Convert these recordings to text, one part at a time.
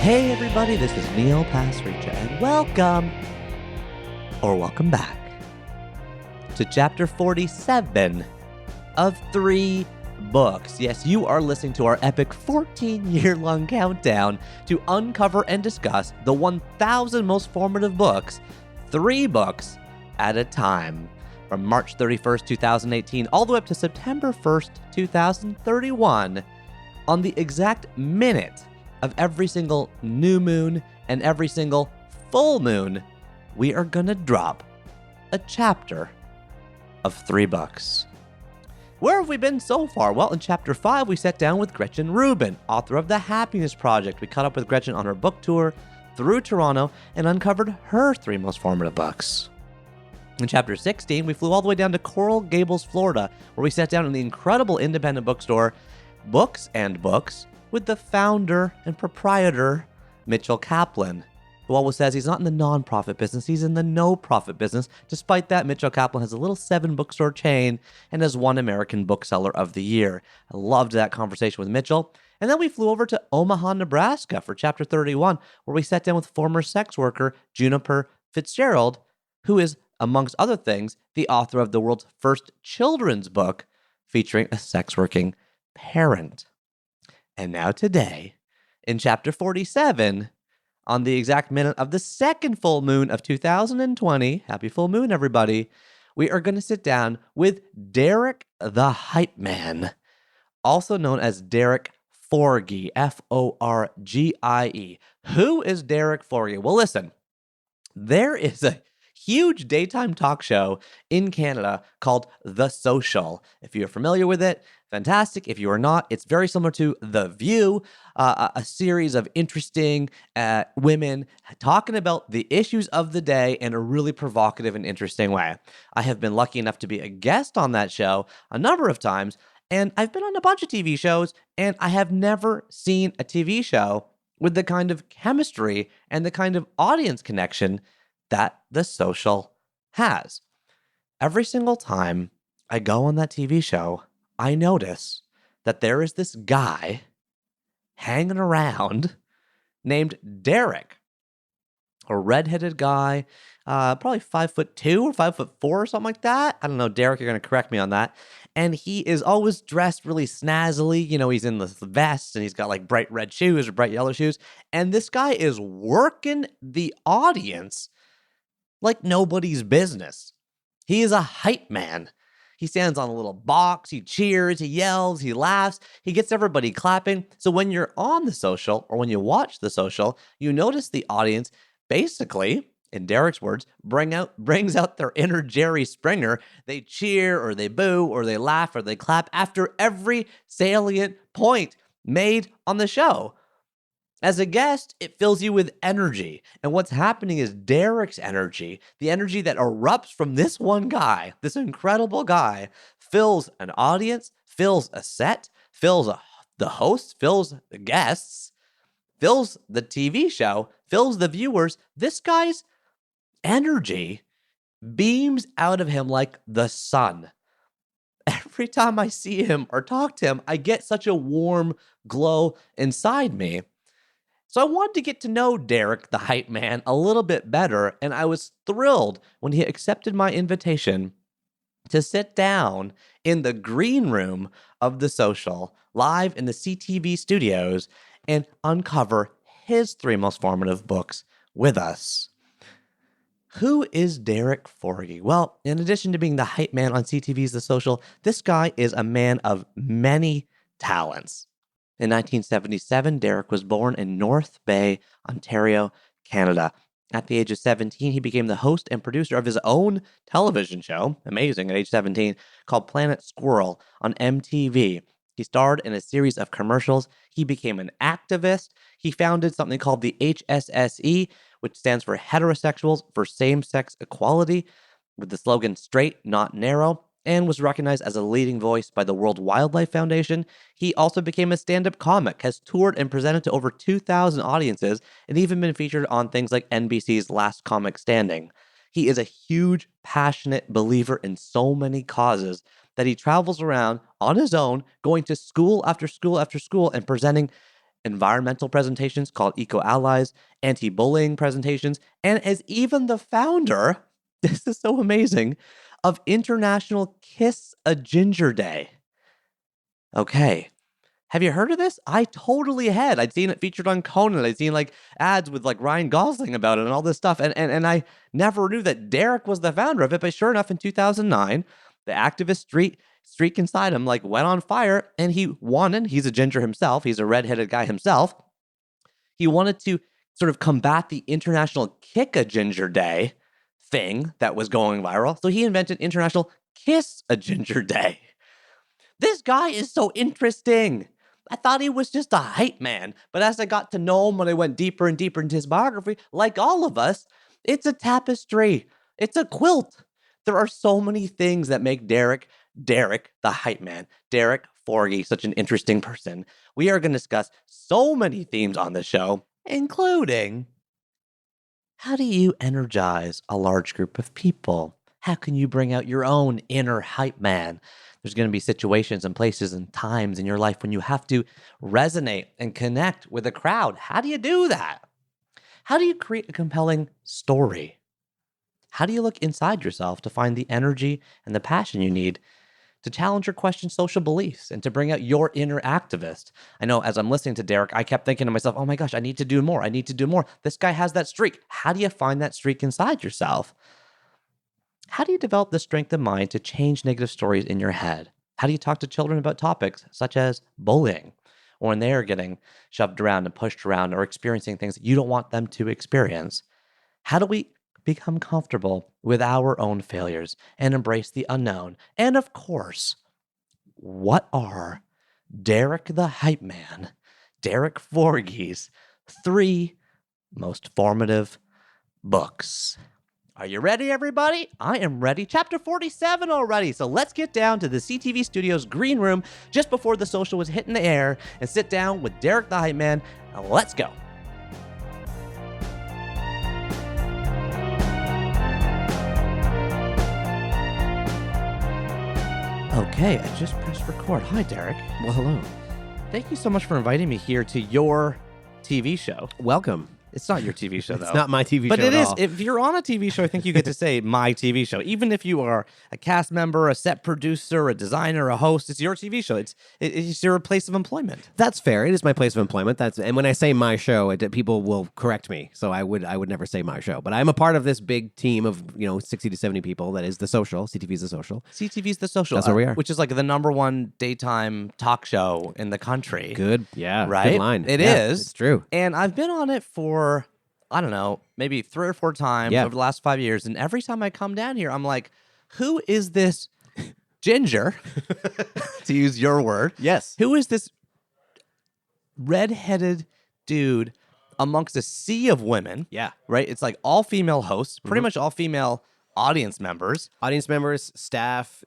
Hey everybody, this is Neil Pasricha, and welcome back to chapter 47 of 3 books. Yes, you are listening to our epic 14-year-long countdown to uncover and discuss the 1,000 most formative books, 3 books at a time, from March 31st, 2018, all the way up to September 1st, 2031, on the exact minute of every single new moon and every single full moon, we are gonna drop a chapter of 3 books. Where have we been so far? Well, in chapter 5, we sat down with Gretchen Rubin, author of The Happiness Project. We caught up with Gretchen on her book tour through Toronto and uncovered her 3 most formative books. In chapter 16, we flew all the way down to Coral Gables, Florida, where we sat down in the incredible independent bookstore, Books and Books, with the founder and proprietor, Mitchell Kaplan, who always says he's not in the non-profit business, he's in the no-profit business. Despite that, Mitchell Kaplan has a little 7-bookstore chain and has won American Bookseller of the Year. I loved that conversation with Mitchell. And then we flew over to Omaha, Nebraska for chapter 31, where we sat down with former sex worker Juniper Fitzgerald, who is, amongst other things, the author of the world's first children's book featuring a sex-working parent. And now today, in chapter 47, on the exact minute of the second full moon of 2020, happy full moon, everybody, we are going to sit down with Derek the Hype Man, also known as Derek Forgie, Forgie. Who is Derek Forgie? Well, listen, there is a huge daytime talk show in Canada called The Social. If you're familiar with it, fantastic. If you are not, it's very similar to The View, a series of interesting women talking about the issues of the day in a really provocative and interesting way. I have been lucky enough to be a guest on that show a number of times, and I've been on a bunch of TV shows, and I have never seen a TV show with the kind of chemistry and the kind of audience connection that The Social has. Every single time I go on that TV show, I notice that there is this guy hanging around named Derek, a redheaded guy, probably 5'2" or 5'4" or something like that. I don't know, Derek, you're going to correct me on that. And he is always dressed really snazzily. You know, he's in the vest and he's got like bright red shoes or bright yellow shoes. And this guy is working the audience like nobody's business. He is a hype man. He stands on a little box, he cheers, he yells, he laughs, he gets everybody clapping. So when you're on The Social, or when you watch The Social, you notice the audience basically, in Derek's words, brings out their inner Jerry Springer. They cheer, or they boo, or they laugh, or they clap after every salient point made on the show. As a guest, it fills you with energy. And what's happening is Derek's energy, the energy that erupts from this one guy, this incredible guy, fills an audience, fills a set, fills the host, fills the guests, fills the TV show, fills the viewers. This guy's energy beams out of him like the sun. Every time I see him or talk to him, I get such a warm glow inside me. So I wanted to get to know Derek, the hype man, a little bit better, and I was thrilled when he accepted my invitation to sit down in the green room of The Social, live in the CTV studios, and uncover his 3 most formative books with us. Who is Derek Forgie? Well, in addition to being the hype man on CTV's The Social, this guy is a man of many talents. In 1977, Derek was born in North Bay, Ontario, Canada. At the age of 17, he became the host and producer of his own television show, amazing at age 17, called Planet Squirrel on MTV. He starred in a series of commercials. He became an activist. He founded something called the HSSE, which stands for Heterosexuals for Same-Sex Equality, with the slogan Straight, Not Narrow, and was recognized as a leading voice by the World Wildlife Foundation. He also became a stand-up comic, has toured and presented to over 2,000 audiences, and even been featured on things like NBC's Last Comic Standing. He is a huge, passionate believer in so many causes that he travels around on his own, going to school after school after school and presenting environmental presentations called Eco Allies, anti-bullying presentations, and as even the founder, this is so amazing, of International Kiss a Ginger Day. Okay. Have you heard of this? I totally had. I'd seen it featured on Conan. I'd seen like ads with like Ryan Gosling about it and all this stuff. And I never knew that Derek was the founder of it. But sure enough, in 2009, the activist streak inside him like went on fire, and he wanted, he's a ginger himself, he's a redheaded guy himself. He wanted to sort of combat the International Kick a Ginger Day thing that was going viral. So he invented International Kiss a Ginger Day. This guy is so interesting. I thought he was just a hype man, but as I got to know him, when I went deeper and deeper into his biography, like all of us, it's a tapestry. It's a quilt. There are so many things that make Derek, the hype man, Derek Forgie, such an interesting person. We are going to discuss so many themes on the show, including how do you energize a large group of people? How can you bring out your own inner hype man? There's going to be situations and places and times in your life when you have to resonate and connect with a crowd. How do you do that? How do you create a compelling story? How do you look inside yourself to find the energy and the passion you need to challenge or question social beliefs and to bring out your inner activist? I know as I'm listening to Derek, I kept thinking to myself, oh my gosh, I need to do more. I need to do more. This guy has that streak. How do you find that streak inside yourself? How do you develop the strength of mind to change negative stories in your head? How do you talk to children about topics such as bullying, or when they are getting shoved around and pushed around or experiencing things that you don't want them to experience? How do we become comfortable with our own failures and embrace the unknown? And of course, what are Derek the Hype Man, Derek Forgie's 3 most formative books? Are you ready, everybody? I am ready. Chapter 47 already. So let's get down to the CTV Studios green room just before the social was hitting the air and sit down with Derek the Hype Man. Now let's go. Okay, I just pressed record. Hi, Derek. Well, hello. Thank you so much for inviting me here to your TV show. Welcome. It's not your TV show, though. It's not my TV but show it at is. all. If you're on a TV show, I think you get to say my TV show. Even if you are a cast member, a set producer, a designer, a host, it's your TV show. It's your place of employment. That's fair. It is my place of employment. And when I say my show, people will correct me. So I would never say my show. But I'm a part of this big team of 60 to 70 people. That is The Social. CTV's The Social. CTV's The Social. That's where we are. Which is like the #1 daytime talk show in the country. Good. Yeah. Right? Good line. It is. It's true. And I've been on it for, I don't know, maybe 3 or 4 times over the last 5 years. And every time I come down here, I'm like, who is this ginger, to use your word? Yes. Who is this redheaded dude amongst a sea of women? Yeah. Right? It's like all female hosts, pretty much all female audience members. Audience members, staff,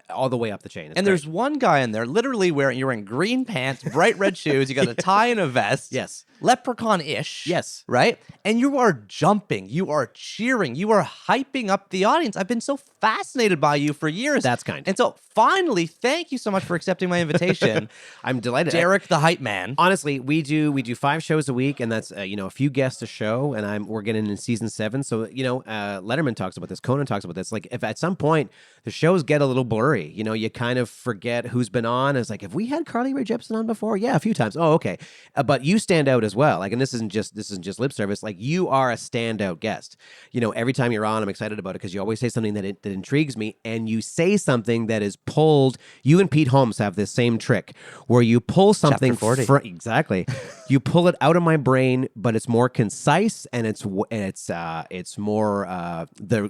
all the way up the chain. It's and great. there's one guy in there literally you're wearing green pants, bright red shoes, you got a tie and a vest. Yes. Leprechaun-ish. Yes. Right? And you are jumping, you are cheering, you are hyping up the audience. I've been so fascinated by you for years. That's kind. And so finally, thank you so much for accepting my invitation. I'm delighted. Derek the Hype Man. Honestly, we do 5 shows a week, and that's a few guests a show, and we're getting in season 7. So Letterman talks about this, Conan talks about this. Like, if at some point the shows get a little blurry, you kind of forget who's been on. It's like, have we had Carly Rae Jepsen on before? Yeah, a few times. Oh, okay. But you stand out as well. Like, and this isn't just lip service. Like, you are a standout guest. Every time you're on, I'm excited about it because you always say something that intrigues me, and you say something that is pulled. You and Pete Holmes have this same trick where you pull something. Chapter 40. Exactly. You pull it out of my brain, but it's more concise, and it's more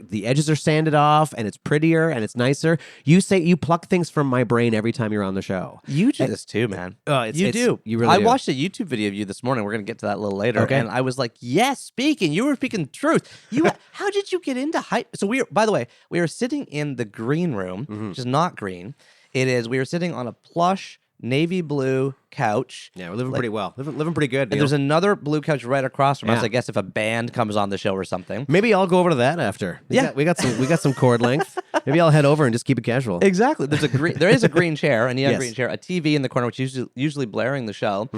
the edges are sanded off, and it's prettier and it's nicer. You pluck things from my brain every time you're on the show. You do this too, man. You do. You really I do. watched a YouTube video of you this morning. We're going to get to that a little later. Okay. And I was like, yes, you were speaking truth. How did you get into hype? So by the way, we are sitting in the green room, which is not green. We are sitting on a plush navy blue couch. Yeah, we're living pretty well. Living pretty good. And Neil. there's another blue couch right across from us. Yeah. I guess if a band comes on the show or something. Maybe I'll go over to that after. We got some cord length. Maybe I'll head over and just keep it casual. Exactly. There is a green chair, a neon Yes. green chair, a TV in the corner, which is usually blaring the show.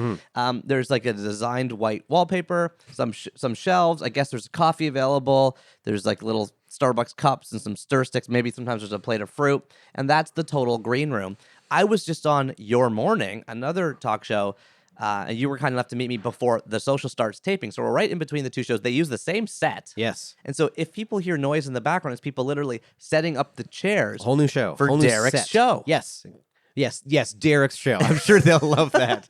There's like a designed white wallpaper, some shelves. I guess there's coffee available. There's like little Starbucks cups and some stir sticks. Maybe sometimes there's a plate of fruit. And that's the total green room. I was just on Your Morning, another talk show, and you were kind enough to meet me before The Social starts taping. So we're right in between the two shows. They use the same set. Yes. And so if people hear noise in the background, it's people literally setting up the chairs. Whole new show. For Whole new Derek's set. show. Yes, Derek's show. I'm sure they'll love that.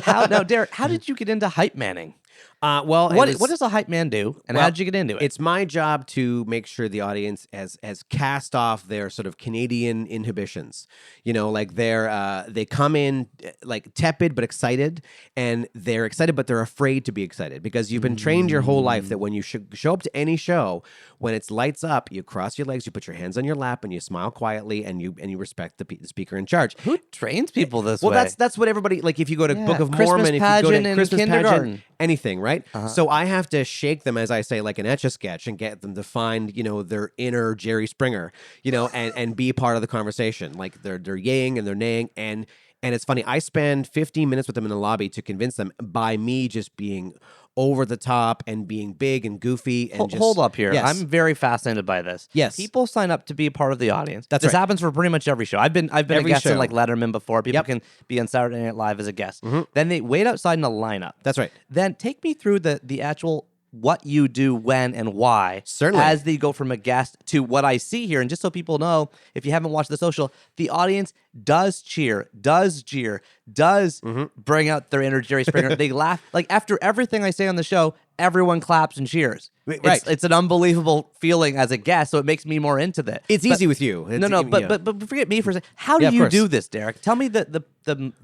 Now, Derek, how did you get into hype manning? Well, What does a hype man do, and how did you get into it? It's my job to make sure the audience has cast off their sort of Canadian inhibitions. You know, like they come in like tepid but excited, and they're excited but they're afraid to be excited because you've been trained your whole life that when you show up to any show, when it's lights up, you cross your legs, you put your hands on your lap, and you smile quietly, and you respect the speaker in charge. Who trains people this way? Well, that's what everybody, like if you go to Book of Christmas Mormon, if you go pageant to in Christmas kindergarten. pageant, anything, right? So I have to shake them, as I say, like an Etch-a-Sketch and get them to find, their inner Jerry Springer, and be part of the conversation. Like they're yaying and they're naying. And it's funny, I spend 15 minutes with them in the lobby to convince them by me just being over the top and being big and goofy and Hold up here. Yes. I'm very fascinated by this. Yes. People sign up to be a part of the audience. That's this right. happens for pretty much every show. I've been a Every guest in show. like Letterman before. People can be on Saturday Night Live as a guest. Then they wait outside in a lineup. That's right. Then take me through the actual what you do, when, and why. Certainly. As they go from a guest to what I see here. And just so people know, if you haven't watched The Social, the audience does cheer, does jeer, does bring out their inner Jerry Springer. They laugh. Like after everything I say on the show, everyone claps and cheers. Right. It's an unbelievable feeling as a guest, so it makes me more into it. It's easy with you. But forget me for a second. How do Yeah, of you course. do this, Derek? Tell me the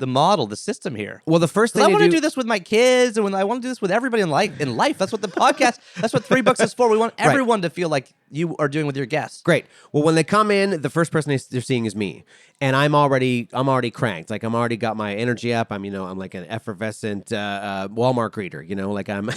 model, the system here. Well, the first 'Cause thing I want to do do this with my kids, and when I want to do this with everybody in life. That's what the podcast. That's what 3 Books is for. We want everyone to feel like you are doing with your guests. Great. Well, when they come in, the first person they're seeing is me, and I'm already cranked. Like I'm already got my energy up. I'm like an effervescent Walmart greeter. Like I'm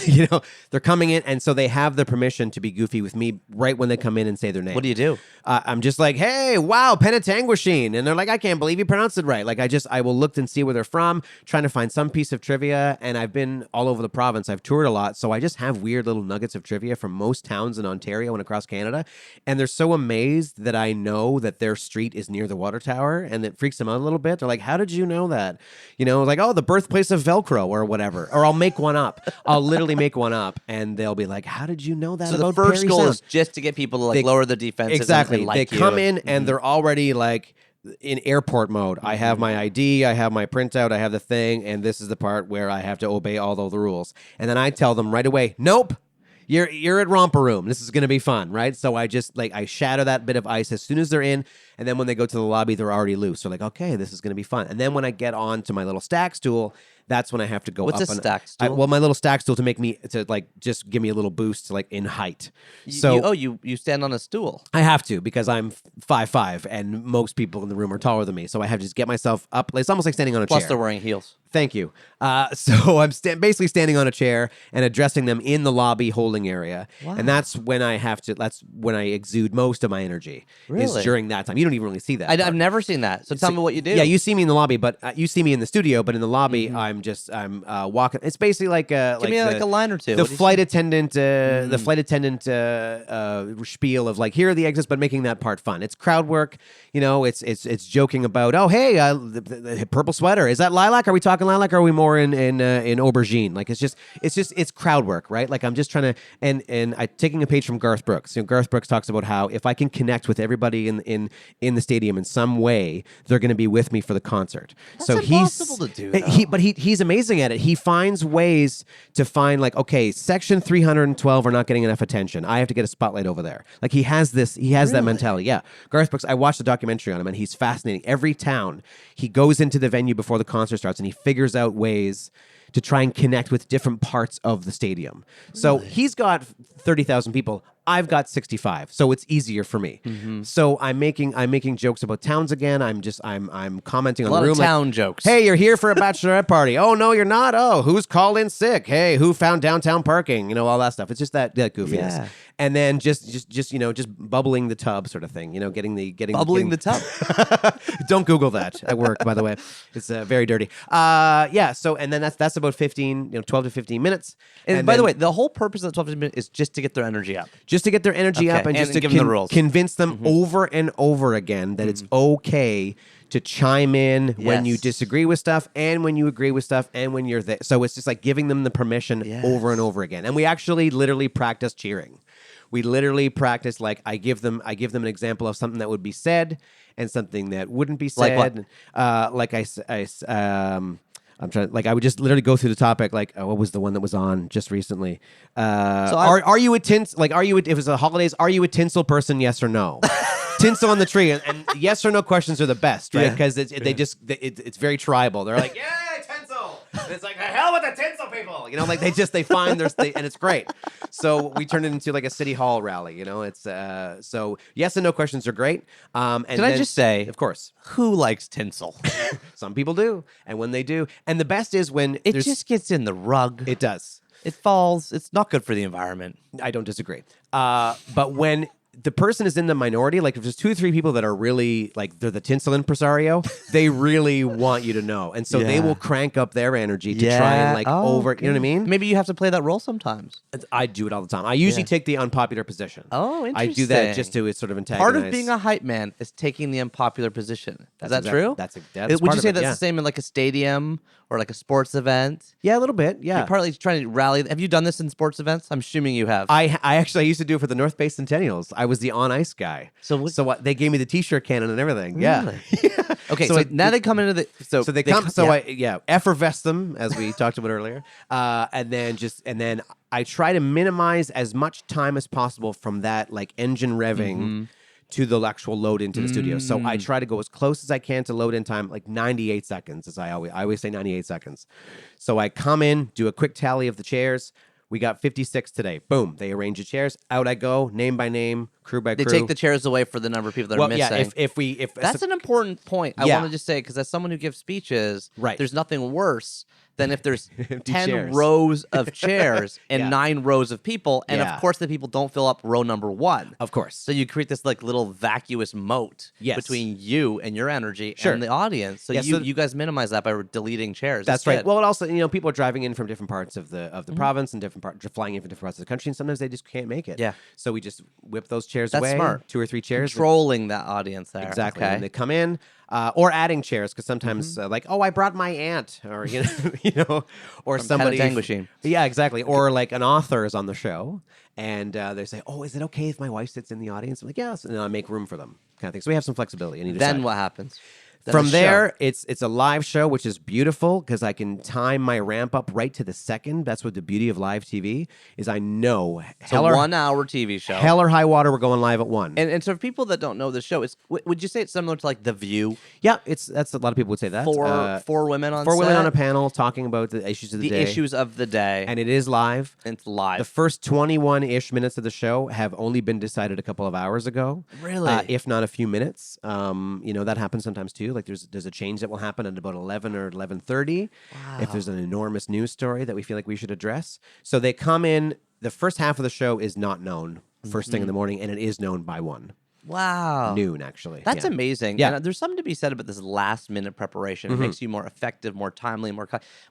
they're coming in, and so they have the permission to be goofy with me right when they come in and say their name. What do you do? I'm just like, hey, wow, Penetanguishene. And they're like, I can't believe you pronounced it right. Like I will look and see where they're from, trying to find some piece of trivia. And I've been all over the province. I've toured a lot. So I just have weird little nuggets of trivia from most towns in Ontario and across Canada. And they're so amazed that I know that their street is near the water tower, and it freaks them out a little bit. They're like, how did you know that? Like, oh, the birthplace of Velcro or whatever. Or I'll make one up. I'll literally make one up. And they'll be like, how did you know that So about the first Parry goal Sound? is just to get people to lower the defenses. Exactly. And like they you. come in and they're already like in airport mode. I have my ID, I have my printout, I have the thing, and this is the part where I have to obey all the rules. And then I tell them right away, nope. You're at Romper Room. This is going to be fun, right? So I just I shatter that bit of ice as soon as they're in, and then when they go to the lobby, they're already loose. So like, okay, this is going to be fun. And then when I get on to my little stack stool, that's when I have to go What's up. a stack stool? Well, my little stack stool to just give me a little boost in height. You stand on a stool. I have to because I'm 5'5", and most people in the room are taller than me. So I have to just get myself up. It's almost like standing on a Plus, chair. they're wearing heels. Thank you. So I'm basically standing on a chair and addressing them in the lobby holding area. Wow. And that's when I exude most of my energy. Is Really? during that time. You don't even really see that. I've never seen that. So tell me what you do. Yeah, you see me in the lobby, but you see me in the studio. But in the lobby, I'm walking. It's basically like Give me a line or two. The What do you flight attendant, spiel of like, here are the exits, but making that part fun. It's crowd work. It's joking about, oh hey, the purple sweater, is that lilac? Are we talking lilac? Or are we more in aubergine? Like it's crowd work, right? Like I'm just trying to and I taking a page from Garth Brooks. Garth Brooks talks about how if I can connect with everybody in the stadium in some way, they're going to be with me for the concert. That's so impossible to do, though. He's amazing at it. He finds ways to find like, okay, section 312 are not getting enough attention. I have to get a spotlight over there. Like he has that mentality. Yeah. Garth Brooks, I watched the documentary on him and he's fascinating. Every town, he goes into the venue before the concert starts and he figures out ways to try and connect with different parts of the stadium. So he's got 30,000 people. I've got 65, so it's easier for me. So I'm making jokes about towns again. I'm commenting on the room. A lot of town jokes. Hey, you're here for a bachelorette party. Oh no, you're not. Oh, who's called in sick? Hey, who found downtown parking? All that stuff. It's just that goofiness. Yeah. And then just bubbling the tub sort of thing. Getting the tub. Don't Google that at work, by the way. It's very dirty. So and then that's about 12 to 15 minutes. And by the way, the whole purpose of the 12 to 15 minutes is just to get their energy up. Just to get their energy up and just to give them the rules. Convince them over and over again that it's okay to chime in when you disagree with stuff and when you agree with stuff and when you're there. So it's just like giving them the permission over and over again. And we actually literally practice cheering. We literally practice, like, I give them an example of something that would be said and something that wouldn't be said. Like what? I'm trying. Like, I would just literally go through the topic. Like, what was the one that was on just recently? Are you a tinsel? Like, if it was the holidays, are you a tinsel person? Yes or no? Tinsel on the tree, and yes or no questions are the best, right? Because it's very tribal. They're like, yeah, tinsel. And it's like, the hell with the tinsel people. They find and it's great. So we turned it into like a city hall rally. It's so yes and no questions are great. And Can I just say, of course, who likes tinsel? Some people do, and when they do, and the best is when it just gets in the rug. It does. It falls. It's not good for the environment. I don't disagree. But when the person is in the minority, like if there's 2 or 3 people that are really like they're the tinsel impresario, they really want you to know, and so they will crank up their energy to try and over. You know what I mean? Maybe you have to play that role sometimes. I do it all the time. I usually take the unpopular position. Oh, interesting. I do that just to sort of antagonize. Part of being a hype man is taking the unpopular position. Is that true? That's Would you say that's the same in like a stadium or like a sports event? Yeah, a little bit. Yeah, you're partly trying to rally. Have you done this in sports events? I'm assuming you have. I used to do it for the North Bay Centennials. I was the on ice guy. So they gave me the T-shirt cannon and everything. Really? Yeah. Okay. So now they come into the I effervesce them, as we talked about earlier, and then I try to minimize as much time as possible from that like engine revving to the actual load into the studio. So I try to go as close as I can to load in time, like 98 seconds, as I always say 98 seconds. So I come in, do a quick tally of the chairs. We got 56 today. Boom. They arrange the chairs. Out I go, name by name, crew by crew. They take the chairs away for the number of people that are missing. Yeah, if that's an important point. I want to just say, because as someone who gives speeches, there's nothing worse than if there's 10 rows of chairs and 9 rows of people, and of course the people don't fill up row number 1. Of course. So you create this like little vacuous moat between you and your energy and the audience. So you guys minimize that by deleting chairs. That's right. Well, it also, people are driving in from different parts of the province and flying in from different parts of the country, and sometimes they just can't make it. Yeah. So we just whip those chairs That's away. smart. 2 or 3 chairs. Controlling that audience there. Exactly. Okay. And they come in. Or adding chairs, because sometimes I brought my aunt, or or From somebody. Machine. Yeah, exactly. Or like an author is on the show, and they say, "Oh, is it okay if my wife sits in the audience?" I'm like, "Yes," and then I make room for them, kind of thing. So we have some flexibility. Then what happens? From there, it's a live show, which is beautiful because I can time my ramp up right to the second. That's what the beauty of live TV is. I know. So 1 hour TV show. Hell or high water, we're going live at 1. And so for people that don't know the show, would you say it's similar to like The View? Yeah, that's a lot of people would say that. 4 women on 4 women set? on a panel talking about the issues of the day. The issues of the day. And it is live. It's live. The first 21-ish minutes of the show have only been decided a couple of hours ago. Really? If not a few minutes. That happens sometimes too. Like there's a change that will happen at about 11 or 11:30 if there's an enormous news story that we feel like we should address. So they come in. The first half of the show is not known first thing in the morning, and it is known by 1. Wow. Noon, actually. That's amazing. Yeah. And there's something to be said about this last-minute preparation. It makes you more effective, more timely,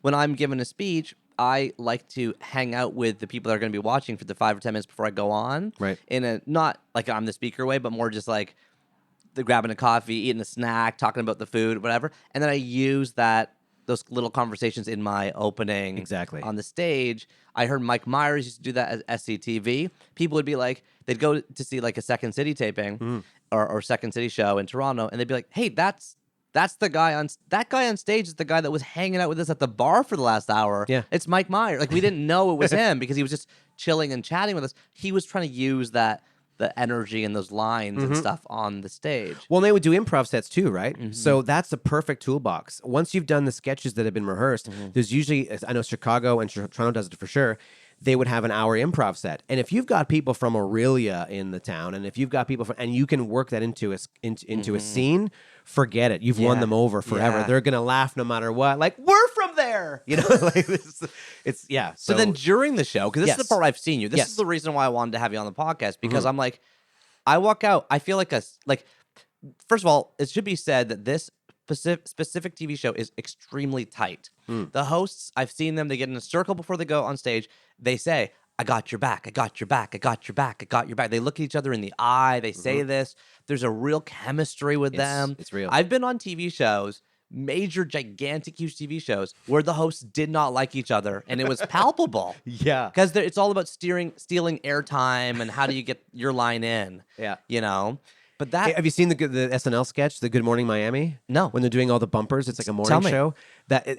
when I'm giving a speech, I like to hang out with the people that are going to be watching for the 5 or 10 minutes before I go on. Right. In a, not like I'm the speaker way, but more just like they're grabbing a coffee, eating a snack, talking about the food, whatever. And then I use those little conversations in my opening on the stage. I heard Mike Myers used to do that at SCTV. People would be like, they'd go to see like a Second City taping or Second City show in Toronto, and they'd be like, hey, that's the guy on stage is the guy that was hanging out with us at the bar for the last hour. Yeah. It's Mike Myers. Like we didn't know it was him because he was just chilling and chatting with us. He was trying to use that the energy and those lines and stuff on the stage. Well, they would do improv sets too, right? So that's a perfect toolbox. Once you've done the sketches that have been rehearsed, there's usually, I know Chicago and Toronto does it for sure, they would have an hour improv set. And if you've got people from Aurelia in the town, and if you've got people from, and you can work that into a scene, forget it. You've won them over forever. They're going to laugh no matter what. Like, we're from there. You know, like it's. So then during the show, because this is the part I've seen you, this Yes. is the reason why I wanted to have you on the podcast, because I'm like, I walk out, I feel like first of all, it should be said that this specific TV show is extremely tight. The hosts, I've seen them, they get in a circle before they go on stage. They say, I got your back, I got your back, I got your back, I got your back. They look at each other in the eye. They say this. There's a real chemistry with them. It's real. I've been on TV shows, major, gigantic, huge TV shows, where the hosts did not like each other, and it was palpable. Yeah. Because it's all about stealing airtime and how do you get your line in. Yeah. You know? But that... Hey, have you seen the SNL sketch, the Good Morning Miami? No. When they're doing all the bumpers, it's like a Tell morning me. show.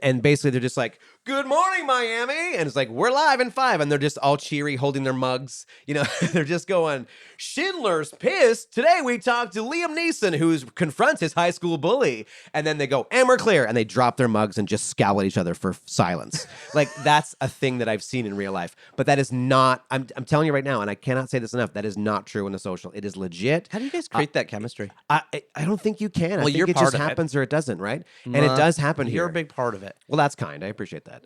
And basically they're just like, Good morning, Miami. And it's like, we're live in 5. And they're just all cheery, holding their mugs. You know, they're just going, Schindler's pissed. Today we talked to Liam Neeson, who confronts his high school bully. And then they go, and we're clear. And they drop their mugs and just scowl at each other for silence. Like, that's a thing that I've seen in real life. But that is not, I'm telling you right now, and I cannot say this enough, that is not true in the social. It is legit. How do you guys create that chemistry? I don't think you can. I think you're it part just of it. happens or it doesn't, right? And it does happen here. You're a big part of it. Well, that's kind. I appreciate that.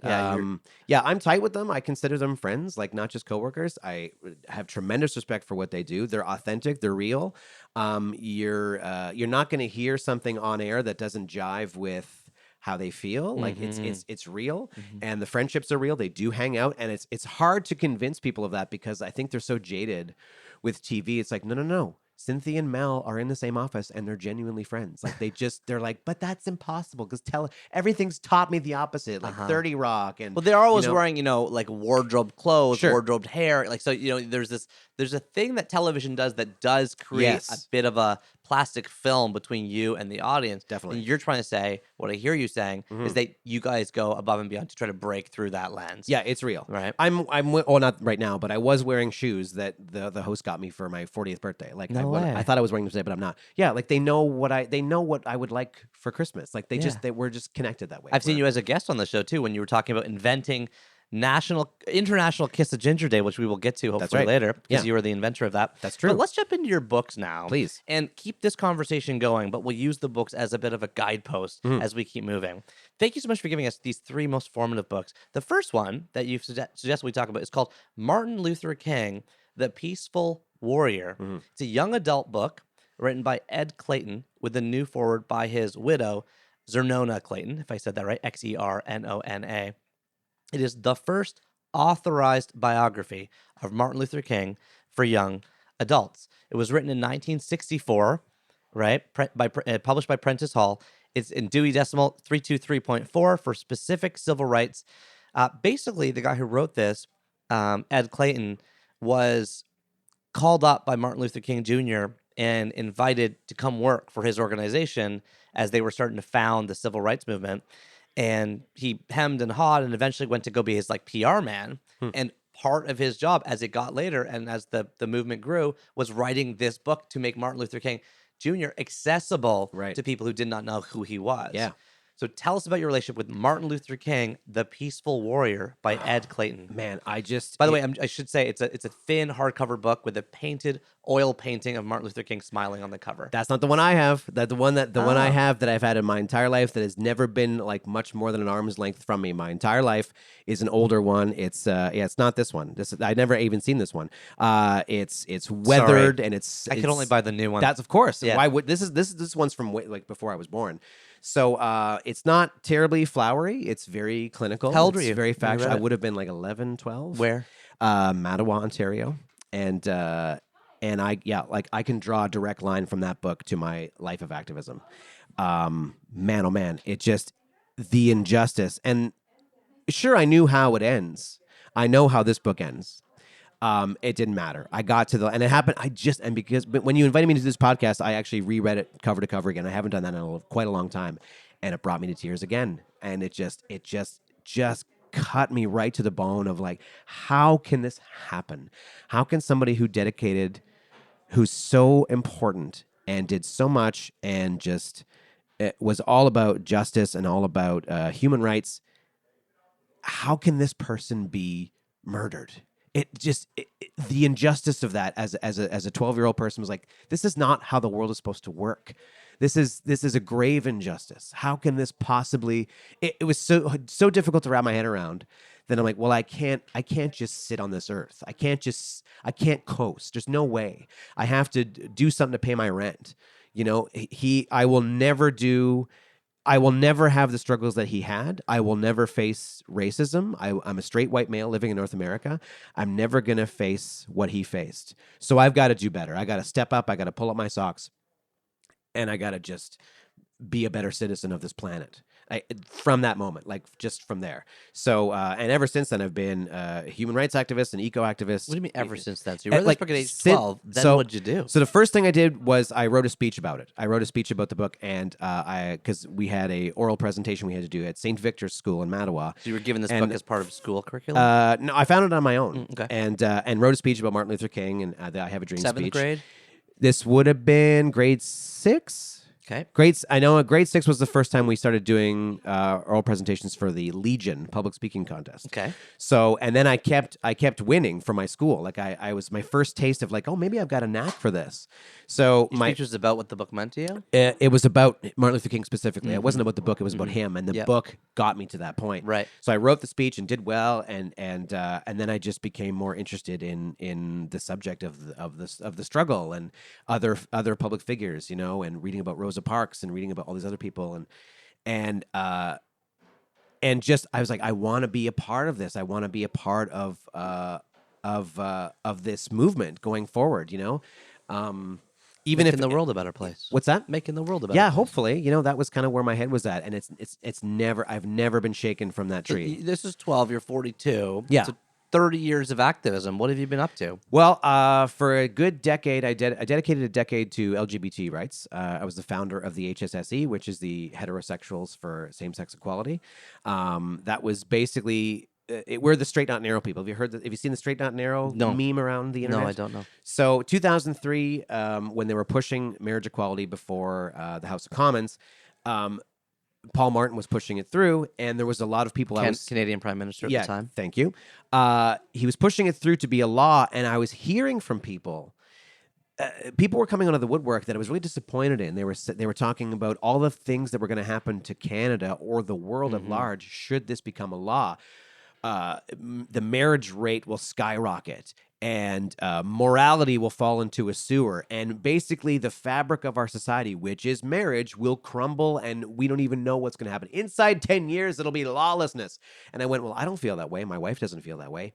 Yeah, I'm tight with them. I consider them friends, like not just coworkers. I have tremendous respect for what they do. They're authentic. They're real. You're not going to hear something on air that doesn't jive with how they feel. Like it's real, and the friendships are real. They do hang out, and it's hard to convince people of that because I think they're so jaded with TV. It's like no. Cynthia and Mel are in the same office and they're genuinely friends. Like they're like, but that's impossible because everything's taught me the opposite. Like 30 Rock and they're always wearing, like wardrobe clothes, wardrobed hair. Like so, there's a thing that television does that does create a bit of a plastic film between you and the audience. Definitely. And you're trying to say, what I hear you saying is that you guys go above and beyond to try to break through that lens. Yeah, it's real. Right. I'm well, not right now, but I was wearing shoes that the host got me for my 40th birthday. Like I thought I was wearing them today, but I'm not. Yeah, like they know what I would like for Christmas. Like we're just connected that way. I've seen you as a guest on the show too when you were talking about inventing International Kiss of Ginger Day, which we will get to hopefully later because you were the inventor of that. That's true. But let's jump into your books now. Please. And keep this conversation going, but we'll use the books as a bit of a guidepost as we keep moving. Thank you so much for giving us these 3 most formative books. The first one that you've suggested we talk about is called Martin Luther King, The Peaceful Warrior. It's a young adult book written by Ed Clayton with a new foreword by his widow, Xernona Clayton, if I said that right, Xernona. It is the first authorized biography of Martin Luther King for young adults. It was written in 1964, right? Published by Prentice Hall. It's in Dewey Decimal 323.4 for specific civil rights. Basically, the guy who wrote this, Ed Clayton, was called up by Martin Luther King Jr. and invited to come work for his organization as they were starting to found the civil rights movement. And he hemmed and hawed and eventually went to go be his PR man. And part of his job as it got later and as the movement grew was writing this book to make Martin Luther King Jr. accessible to people who did not know who he was. Yeah. So tell us about your relationship with Martin Luther King, The Peaceful Warrior by Ed Clayton. Man, by the way, I should say it's a thin hardcover book with a painted oil painting of Martin Luther King smiling on the cover. That's not the one I have. The one I have that I've had in my entire life that has never been like much more than an arm's length from me. My entire life is an older one. It's it's not this one. I never even seen this one. It's weathered and I could only buy the new one. That's of course. Yeah. Why would this one's from before I was born. So it's not terribly flowery. It's very clinical. How old were you? Very factual. read I it? would have been like 11, 12. Where? Mattawa, Ontario. And I can draw a direct line from that book to my life of activism. Man, oh man, it just, the injustice. And sure, I knew how it ends. I know how this book ends. It didn't matter. I got to and it happened. But when you invited me to this podcast, I actually reread it cover to cover again. I haven't done that in quite a long time, and it brought me to tears again. And it just cut me right to the bone of like, how can this happen? How can somebody who dedicated who's so important and did so much and just it was all about justice and all about human rights. How can this person be murdered? The injustice of that as a 12-year-old person was like, this is not how the world is supposed to work. This is a grave injustice. How can this possibly? It was so difficult to wrap my head around. Then I'm like, well, I can't just sit on this earth. I can't coast. There's no way. I have to do something to pay my rent. You know, I will never have the struggles that he had. I will never face racism. I'm a straight white male living in North America. I'm never going to face what he faced. So I've got to do better. I got to step up. I got to pull up my socks. And I got to just be a better citizen of this planet. From that moment, like just from there. So, and ever since then, I've been a human rights activist and eco-activist. What do you mean ever since then? So you read this book at age 12. Then what'd you do? So the first thing I did was I wrote a speech about it. I wrote a speech about the book, and because we had a oral presentation we had to do at St. Victor's School in Mattawa. So you were given this book as part of school curriculum? No, I found it on my own. Okay. And wrote a speech about Martin Luther King and the I Have a Dream speech. 7th grade? This would have been grade 6. Okay. I know grade 6 was the first time we started doing oral presentations for the Legion public speaking contest. Okay. So, and then I kept winning for my school. Like I was my first taste of like, oh, maybe I've got a knack for this. So Your speech was about what the book meant to you? It was about Martin Luther King specifically. It wasn't about the book. It was about him. And the Yep. book got me to that point. Right. So I wrote the speech and did well. And then I just became more interested in the subject of the struggle and other public figures, you know, and reading about Rosa Parks and reading about all these other people and just I was like, I want to be a part of this. I want to be a part of this movement going forward. You know, even Making the world a better place. What's that? Making the world a better Yeah, place. hopefully. You know, that was kind of where my head was at, and I've never been shaken from that tree. This is 12. You're 42. Yeah. So 30 years of activism. What have you been up to? Well, for a good decade, I dedicated a decade to LGBT rights. I was the founder of the HSSE, which is the Heterosexuals for Same-Sex Equality. That was basically we're the straight not narrow people. Have you seen the straight not narrow meme around the internet? No, I don't know. So 2003, when they were pushing marriage equality before the House of Commons, Paul Martin was pushing it through, and there was a lot of people. Canadian Prime Minister at the time. Thank you. He was pushing it through to be a law, and I was hearing from people. People were coming out of the woodwork that I was really disappointed in. They were talking about all the things that were going to happen to Canada or the world at large should this become a law. The marriage rate will skyrocket, and morality will fall into a sewer, and basically the fabric of our society, which is marriage, will crumble, and we don't even know what's going to happen. Inside 10 years, it'll be lawlessness. And I went, well, I don't feel that way. My wife doesn't feel that way.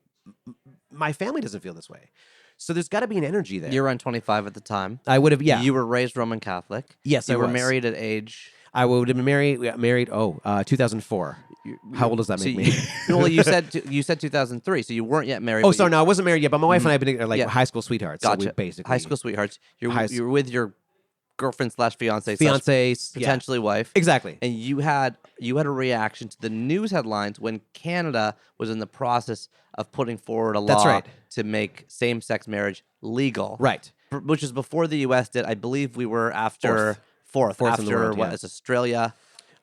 My family doesn't feel this way. So there's got to be an energy there. You were on 25 at the time. I would have, yeah. You were raised Roman Catholic. Yes, you I were was. married at age... I would have been married. 2004. How old does that make me? Well, you said 2003, so you weren't yet married. Oh, sorry, no, I wasn't married yet. But my wife and I have been like Yeah. high school sweethearts. Gotcha. So we basically high school sweethearts. You're with your girlfriend slash fiance potentially wife. Exactly. And you had a reaction to the news headlines when Canada was in the process of putting forward a law That's right. to make same-sex marriage legal. Right. Which was before the U.S. did. I believe we were after fourth in the after world, what yeah. is Australia?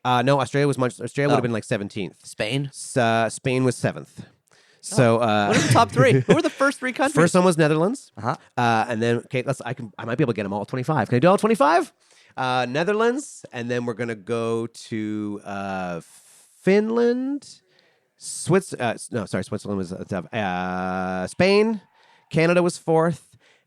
No, Australia would have been like 17th. Spain? Spain was 7th. So What are the top three? Who were the first three countries? first one was Netherlands. Uh-huh. And then okay, I might be able to get them all 25. Can I do all 25? Netherlands, and then we're gonna go to Finland, Switzerland was Spain, Canada was 4th.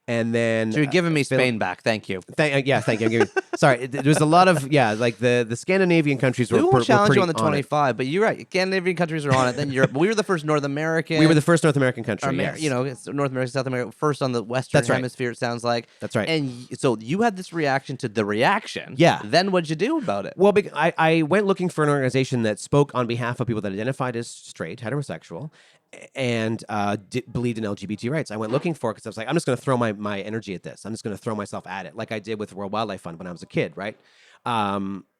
And then So you're giving me Spain back. Thank you. Thank you. Sorry, there's a lot of like the Scandinavian countries were. We won't challenge you on the pretty 25, but you're right. Scandinavian countries are on it. Then Europe. But we were the first North American. We were the first North American country. Yes. You know, it's North America, South America, first on the Western That's right. Hemisphere. It sounds like. That's right. And so you had this reaction to the reaction. Yeah. Then what'd you do about it? Well, I went looking for an organization that spoke on behalf of people that identified as straight, heterosexual, and believed in LGBT rights. I went looking for it because I was like, I'm just going to throw my energy at this. I'm just going to throw myself at it, like I did with World Wildlife Fund when I was a kid, right?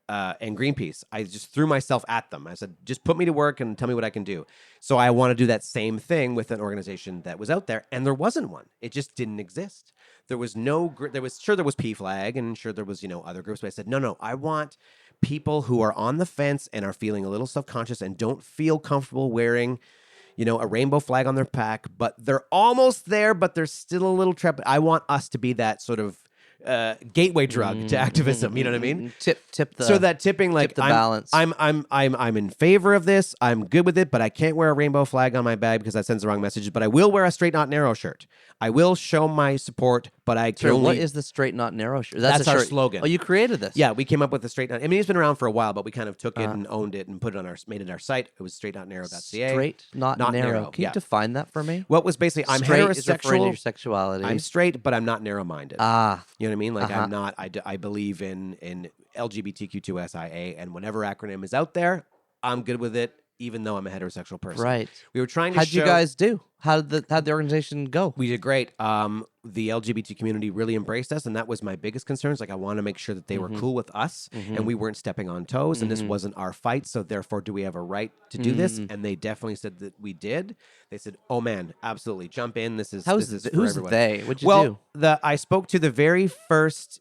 and Greenpeace. I just threw myself at them. I said, just put me to work and tell me what I can do. So I want to do that same thing with an organization that was out there, and there wasn't one. It just didn't exist. There was no. There was PFLAG, and sure there was other groups. But I said, no. I want people who are on the fence and are feeling a little self-conscious and don't feel comfortable wearing a rainbow flag on their pack, but they're almost there, but they're still a little trapped. I want us to be that sort of gateway drug to activism. You know what I mean? Tip the so that tipping, like, tip the balance. I'm in favor of this. I'm good with it, but I can't wear a rainbow flag on my bag because that sends the wrong messages. But I will wear a straight not narrow shirt. I will show my support, but I can only. What is the straight not narrow shirt? That's our shirt. slogan. Oh, you created this? Yeah, we came up with the straight not. I mean, it's been around for a while, but we kind of took it and owned it and put it on made it our site. It was straightnotnarrow.ca. Straight not narrow. Can you define that for me? What was basically I'm straight heterosexual. Is referring to your sexuality. I'm straight, but I'm not narrow-minded. You know what I mean? Like I'm not. I believe in LGBTQ2SIA, and whatever acronym is out there, I'm good with it, even though I'm a heterosexual person. Right. We were trying to How'd you guys do? How'd the organization go? We did great. The LGBT community really embraced us, and that was my biggest concern. Like, I want to make sure that they were cool with us, and we weren't stepping on toes, and this wasn't our fight, so therefore, do we have a right to do this? And they definitely said that we did. They said, oh, man, absolutely, jump in. This is for who's everyone. They? What'd you do? I spoke to the very first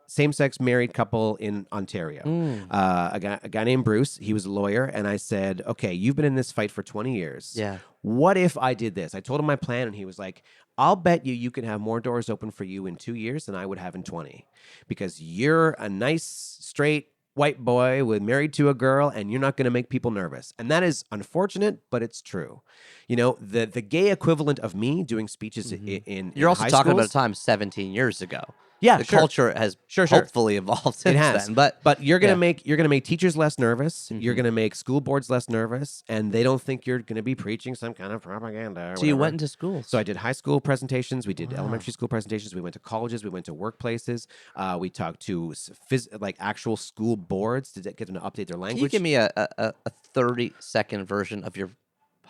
same-sex married couple in Ontario. A guy named Bruce. He was a lawyer, and I said, okay, you've been in this fight for 20 years. Yeah. What if I did this? I told him my plan, and he was like, I'll bet you can have more doors open for you in 2 years than I would have in 20, because you're a nice, straight white boy married to a girl, and you're not going to make people nervous. And that is unfortunate, but it's true. The gay equivalent of me doing speeches in You're also high talking schools, about a time 17 years ago. Yeah, the sure. culture has Sure. hopefully evolved since It has, then. But you're gonna make teachers less nervous. You're gonna make school boards less nervous, and they don't think you're gonna be preaching some kind of propaganda. So you went into schools. So I did high school presentations. We did elementary school presentations. We went to colleges. We went to workplaces. We talked to actual school boards to get them to update their language. Can you give me a 30-second version of your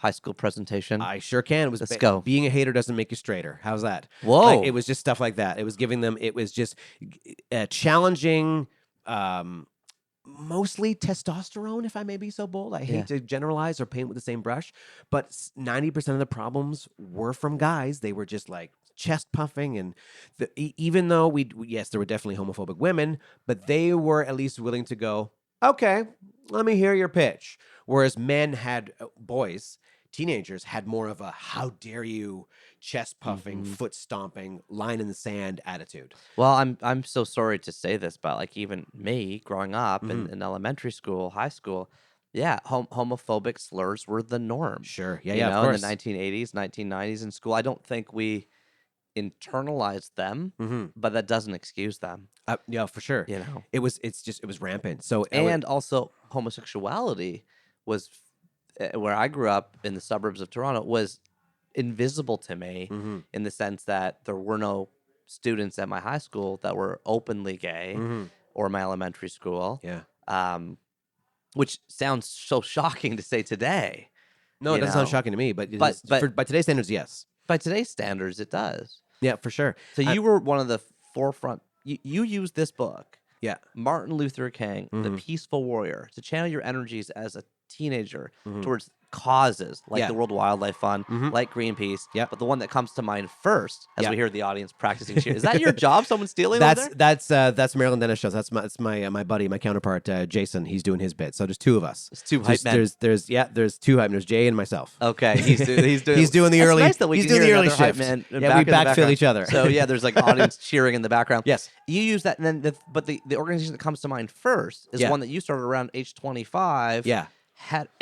high school presentation? I sure can. Let's go. Being a hater doesn't make you straighter. How's that? Whoa. It was just stuff like that. It was giving them, it was just challenging, mostly testosterone, if I may be so bold. I hate to generalize or paint with the same brush, but 90% of the problems were from guys. They were just like chest puffing, and even though yes, there were definitely homophobic women, but they were at least willing to go, okay, let me hear your pitch. Whereas teenagers had more of a how dare you, chest puffing, foot stomping, line in the sand attitude. Well, I'm so sorry to say this, but like even me growing up in elementary school, high school, homophobic slurs were the norm. Sure. Yeah, of course. In the 1980s, 1990s in school. I don't think we internalized them, but that doesn't excuse them. Yeah, for sure. It was rampant. So also homosexuality was where I grew up in the suburbs of Toronto was invisible to me in the sense that there were no students at my high school that were openly gay or my elementary school. Yeah. Which sounds so shocking to say today. No, it doesn't sound shocking to me, but by today's standards, yes. By today's standards, it does. Yeah, for sure. So you were one of the forefront. You used this book, Martin Luther King, The Peaceful Warrior, to channel your energies as a teenager towards causes like the World Wildlife Fund, like Greenpeace. But the one that comes to mind first, as we hear the audience practicing cheer, is that your job? Someone stealing over there? That's Marilyn Dennis shows. That's my buddy, my counterpart, Jason. He's doing his bit. So there's two of us. It's two hype men. There's two hype men. There's Jay and myself. Okay, he's doing he's doing the early. Nice that we he's can doing hear the early hype shift. man We backfill each other. So there's like audience cheering in the background. Yes, you use that, and then but the organization that comes to mind first is one that you started around age 25. Yeah.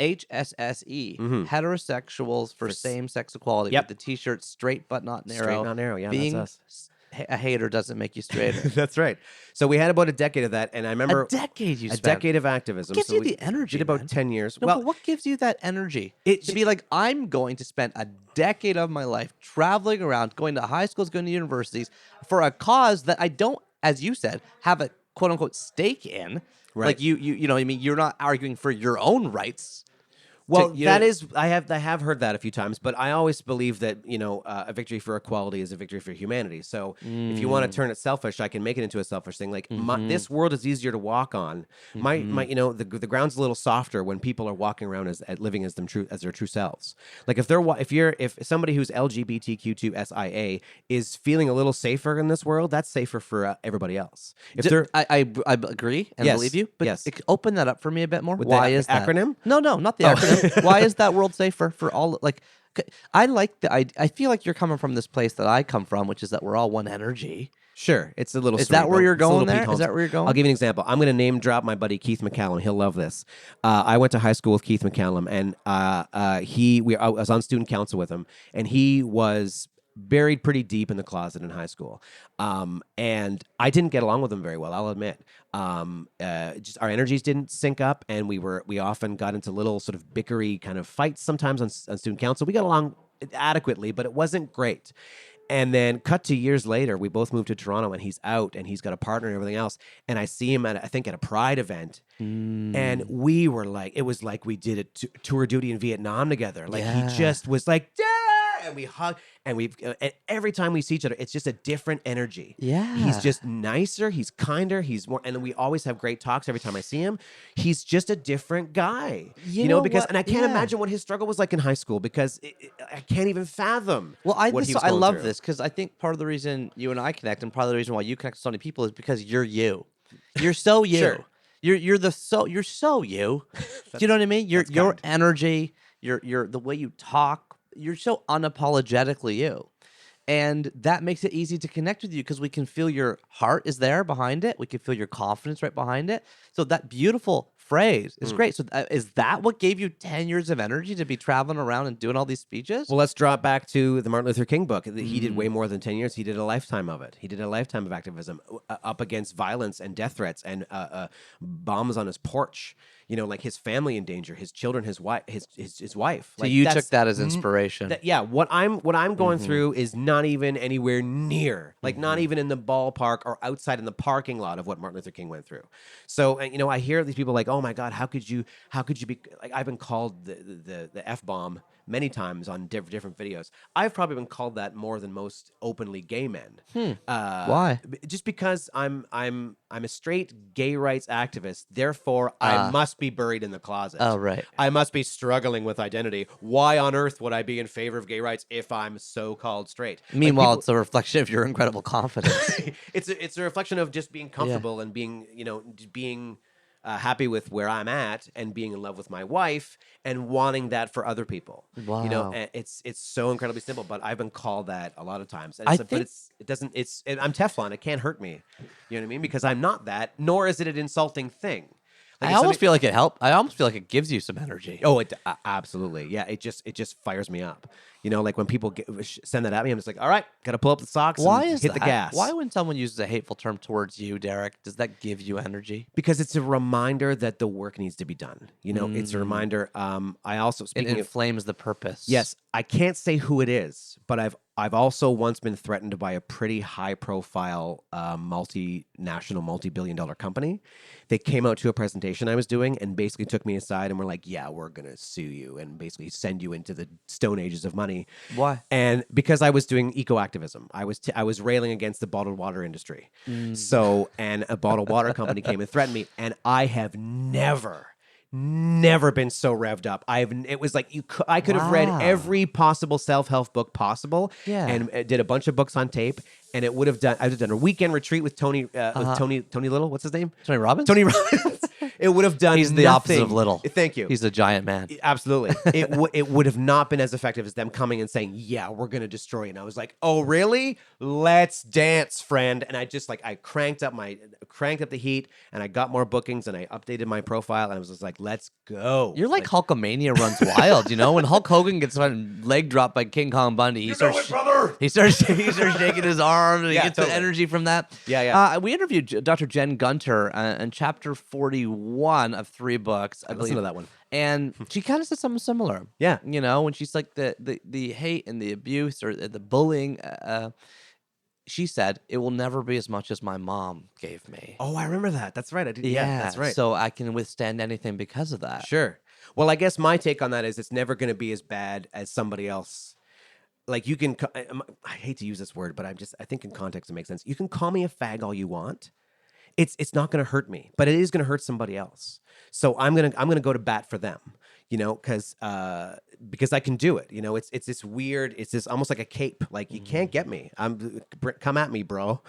HSSE, heterosexuals for same-sex equality. With the T-shirt "Straight but not narrow." Straight not narrow. Yeah, being that's us. A hater doesn't make you straighter. That's right. So we had about a decade of that, and I remember a decade of activism. What gives you the energy? Did about 10 years. No, but what gives you that energy? To be like, I'm going to spend a decade of my life traveling around, going to high schools, going to universities for a cause that I don't, as you said, have a quote unquote stake in. Right. Like you know, I mean, you're not arguing for your own rights. Well, that is, I have heard that a few times, but I always believe that, a victory for equality is a victory for humanity. So if you want to turn it selfish, I can make it into a selfish thing. Like this world is easier to walk on. The ground's a little softer when people are walking around as living as their true selves. Like if somebody who's LGBTQ2SIA is feeling a little safer in this world, that's safer for everybody else. I agree and believe you, but open that up for me a bit more. With Why the is that? acronym? No, not the acronym. Why is that world safer for all? Like, I feel like you're coming from this place that I come from, which is that we're all one energy. Sure, it's a little. Is that where you're going there? Is that where you're going? I'll give you an example. I'm going to name drop my buddy Keith McCallum. He'll love this. I went to high school with Keith McCallum, and I was on student council with him, and he was buried pretty deep in the closet in high school. And I didn't get along with him very well, I'll admit. Just our energies didn't sync up, and we often got into little sort of bickery kind of fights sometimes on student council. We got along adequately, but it wasn't great. And then cut to years later, we both moved to Toronto, and he's out, and he's got a partner and everything else. And I see him at a Pride event, and we were like, it was like we did a tour duty in Vietnam together. Like he just was like, yeah! And we hug, and and every time we see each other, it's just a different energy. Yeah, he's just nicer, he's kinder, he's more, and we always have great talks every time I see him. He's just a different guy, and I can't imagine what his struggle was like in high school, because I can't even fathom. Well, I love this, because I think part of the reason you and I connect, and part of the reason why you connect with so many people, is because you're you. You're so you. Sure. You're so you. Do you know what I mean? Your energy, your the way you talk. You're so unapologetically you. And that makes it easy to connect with you, because we can feel your heart is there behind it. We can feel your confidence right behind it. So that beautiful phrase is great. So is that what gave you 10 years of energy to be traveling around and doing all these speeches? Well, let's drop back to the Martin Luther King book. He did way more than 10 years. He did a lifetime of it. He did a lifetime of activism up against violence and death threats and bombs on his porch. Like his family in danger, his children, his wife, his wife. So you took that as inspiration. What I'm going through is not even anywhere near, like not even in the ballpark or outside in the parking lot of what Martin Luther King went through. So, I hear these people like, oh my God, how could you be like? I've been called the F-bomb many times on different videos. I've probably been called that more than most openly gay men. Why? Just because I'm a straight gay rights activist. Therefore, I must be buried in the closet. Oh, right. I must be struggling with identity. Why on earth would I be in favor of gay rights if I'm so-called straight? Meanwhile, it's a reflection of your incredible confidence. It's a reflection of just being comfortable and being happy with where I'm at, and being in love with my wife, and wanting that for other people. Wow. It's so incredibly simple, but I've been called that a lot of times. And I'm Teflon. It can't hurt me. You know what I mean? Because I'm not that, nor is it an insulting thing. Like I almost feel like it helped. I almost feel like it gives you some energy. Oh, it absolutely. Yeah, it just fires me up. Like when people send that at me, I'm just like, all right, got to pull up the socks and hit the gas. Why, when someone uses a hateful term towards you, Derek, does that give you energy? Because it's a reminder that the work needs to be done. It's a reminder. I also, it inflames the purpose. Yes, I can't say who it is, but I've also once been threatened by a pretty high-profile multinational, multi-billion-dollar company. They came out to a presentation I was doing and basically took me aside and were like, yeah, we're going to sue you and basically send you into the stone ages of money. Why? And because I was doing eco-activism. I was railing against the bottled water industry. So, and a bottled water company came and threatened me, and I have never been so revved up. It was like I could have read every possible self-help book possible, and did a bunch of books on tape, and I would have done a weekend retreat with Tony Little. What's his name? Tony Robbins. Tony Robbins. It would have done. He's the opposite of Little. Thank you. He's a giant man. Absolutely. It would have not been as effective as them coming and saying, "Yeah, we're going to destroy it." And I was like, "Oh, really? Let's dance, friend." And I just I cranked up the heat, and I got more bookings, and I updated my profile, and I was just like, "Let's go." You're like Hulkamania runs wild, when Hulk Hogan gets leg dropped by King Kong Bundy, he starts shaking his arm, and he gets the energy from that. Yeah. We interviewed Dr. Jen Gunter in chapter 41 of 3 books. I listened to that one. And she kind of said something similar. Yeah. When she's like the hate and the abuse or the bullying, she said, it will never be as much as my mom gave me. Oh, I remember that. That's right. I did. Yeah, that's right. So I can withstand anything because of that. Sure. Well, I guess my take on that is it's never going to be as bad as somebody else. Like you can, I hate to use this word, but I think in context it makes sense. You can call me a fag all you want. It's not going to hurt me, but it is going to hurt somebody else. So I'm gonna go to bat for them, because I can do it. It's this weird. It's this almost like a cape. Like you can't get me. Come at me, bro.